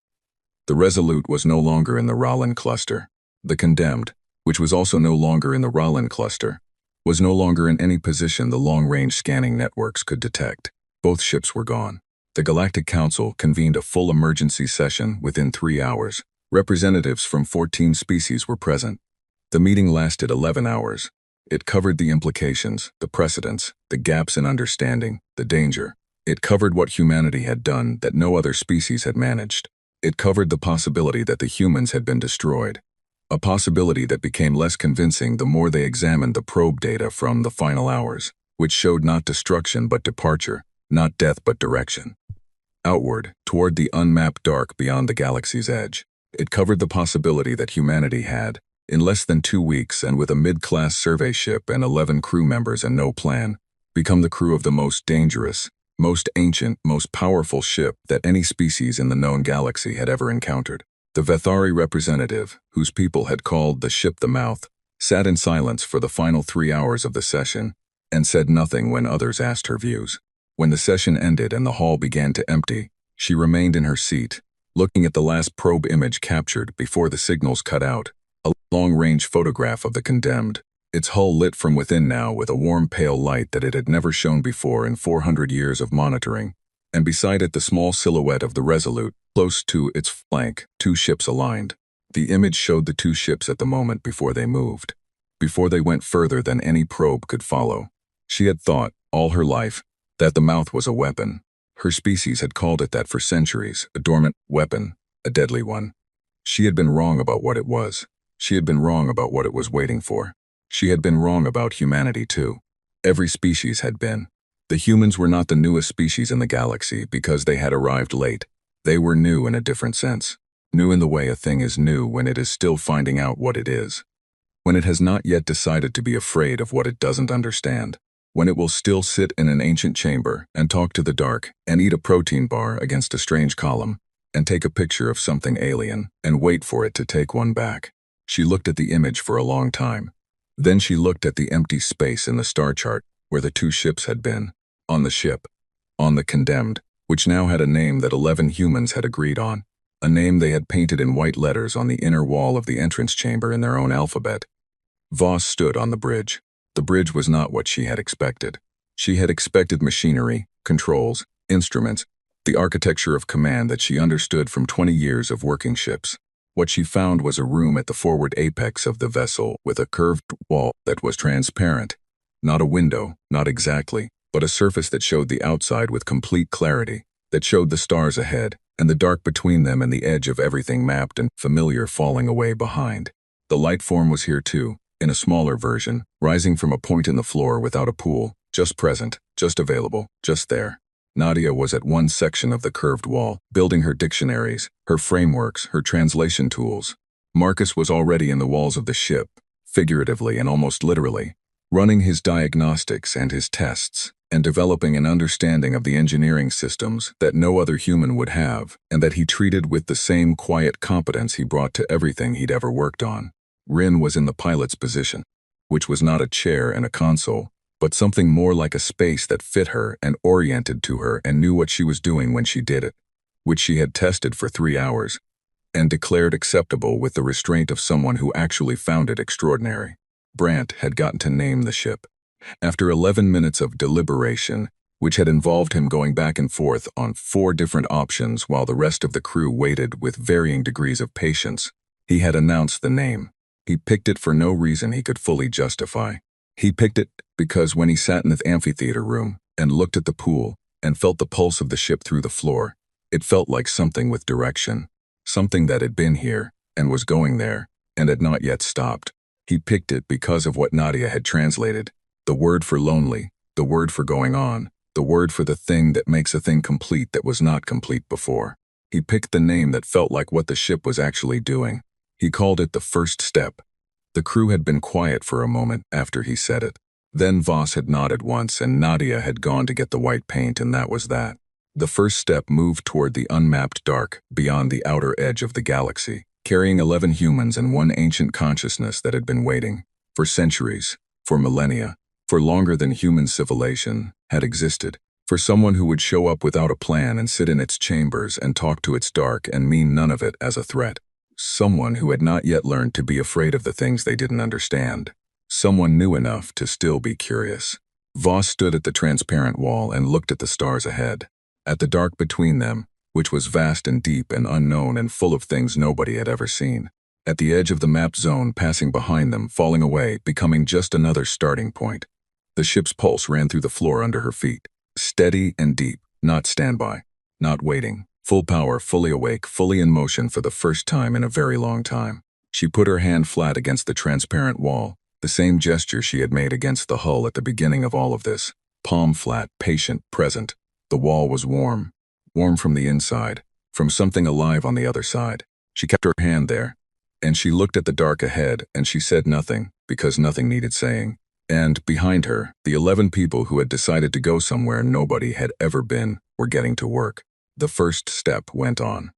The Resolute was no longer in the Rallen cluster. The Condemned, which was also no longer in the Rallen cluster, was no longer in any position the long-range scanning networks could detect. Both ships were gone. The Galactic Council convened a full emergency session within 3 hours. Representatives from 14 species were present. The meeting lasted 11 hours. It covered the implications, the precedents, the gaps in understanding, the danger. It covered what humanity had done that no other species had managed. It covered the possibility that the humans had been destroyed. A possibility that became less convincing the more they examined the probe data from the final hours, which showed not destruction but departure, not death but direction. Outward, toward the unmapped dark beyond the galaxy's edge. It covered the possibility that humanity had, in less than 2 weeks and with a mid-class survey ship and 11 crew members and no plan, become the crew of the most dangerous, most ancient, most powerful ship that any species in the known galaxy had ever encountered. The Vethari representative, whose people had called the ship the Mouth, sat in silence for the final 3 hours of the session and said nothing when others asked her views. When the session ended and the hall began to empty, she remained in her seat, looking at the last probe image captured before the signals cut out, a long-range photograph of the Condemned, its hull lit from within now with a warm pale light that it had never shown before in 400 years of monitoring, and beside it the small silhouette of the Resolute, close to its flank, 2 ships aligned. The image showed the 2 ships at the moment before they moved, before they went further than any probe could follow. She had thought, all her life, that the Mouth was a weapon. Her species had called it that for centuries, a dormant weapon, a deadly one. She had been wrong about what it was. She had been wrong about what it was waiting for. She had been wrong about humanity too. Every species had been. The humans were not the newest species in the galaxy because they had arrived late. They were new in a different sense. New in the way a thing is new when it is still finding out what it is. When it has not yet decided to be afraid of what it doesn't understand. When it will still sit in an ancient chamber and talk to the dark and eat a protein bar against a strange column and take a picture of something alien and wait for it to take one back. She looked at the image for a long time. Then she looked at the empty space in the star chart where the two ships had been. On the ship. On the Condemned, which now had a name that 11 humans had agreed on. A name they had painted in white letters on the inner wall of the entrance chamber in their own alphabet. Voss stood on the bridge. The bridge was not what she had expected. She had expected machinery, controls, instruments, the architecture of command that she understood from 20 years of working ships. What she found was a room at the forward apex of the vessel with a curved wall that was transparent. Not a window, not exactly, but a surface that showed the outside with complete clarity, that showed the stars ahead, and the dark between them and the edge of everything mapped and familiar falling away behind. The light form was here too, in a smaller version, rising from a point in the floor without a pool, just present, just available, just there. Nadia was at one section of the curved wall, building her dictionaries, her frameworks, her translation tools. Marcus was already in the walls of the ship, figuratively and almost literally, running his diagnostics and his tests, and developing an understanding of the engineering systems that no other human would have, and that he treated with the same quiet competence he brought to everything he'd ever worked on. Rin was in the pilot's position, which was not a chair and a console, but something more like a space that fit her and oriented to her and knew what she was doing when she did it, which she had tested for 3 hours, and declared acceptable with the restraint of someone who actually found it extraordinary. Brandt had gotten to name the ship. After 11 minutes of deliberation, which had involved him going back and forth on 4 different options while the rest of the crew waited with varying degrees of patience, he had announced the name. He picked it for no reason he could fully justify. He picked it because when he sat in the amphitheater room and looked at the pool and felt the pulse of the ship through the floor, it felt like something with direction, something that had been here and was going there and had not yet stopped. He picked it because of what Nadia had translated, the word for lonely, the word for going on, the word for the thing that makes a thing complete that was not complete before. He picked the name that felt like what the ship was actually doing. He called it the first step. The crew had been quiet for a moment after he said it. Then Voss had nodded once and Nadia had gone to get the white paint, and that was that. The first step moved toward the unmapped dark beyond the outer edge of the galaxy, carrying 11 humans and one ancient consciousness that had been waiting, for centuries, for millennia, for longer than human civilization had existed, for someone who would show up without a plan and sit in its chambers and talk to its dark and mean none of it as a threat. Someone who had not yet learned to be afraid of the things they didn't understand. Someone new enough to still be curious. Voss stood at the transparent wall and looked at the stars ahead, at the dark between them, which was vast and deep and unknown and full of things nobody had ever seen. At the edge of the mapped zone passing behind them, falling away, becoming just another starting point. The ship's pulse ran through the floor under her feet, steady and deep, not standby, not waiting. Full power, fully awake, fully in motion for the first time in a very long time. She put her hand flat against the transparent wall, the same gesture she had made against the hull at the beginning of all of this. Palm flat, patient, present. The wall was warm. Warm from the inside, from something alive on the other side. She kept her hand there, and she looked at the dark ahead, and she said nothing, because nothing needed saying. And behind her, the 11 people who had decided to go somewhere nobody had ever been were getting to work. The first step went on.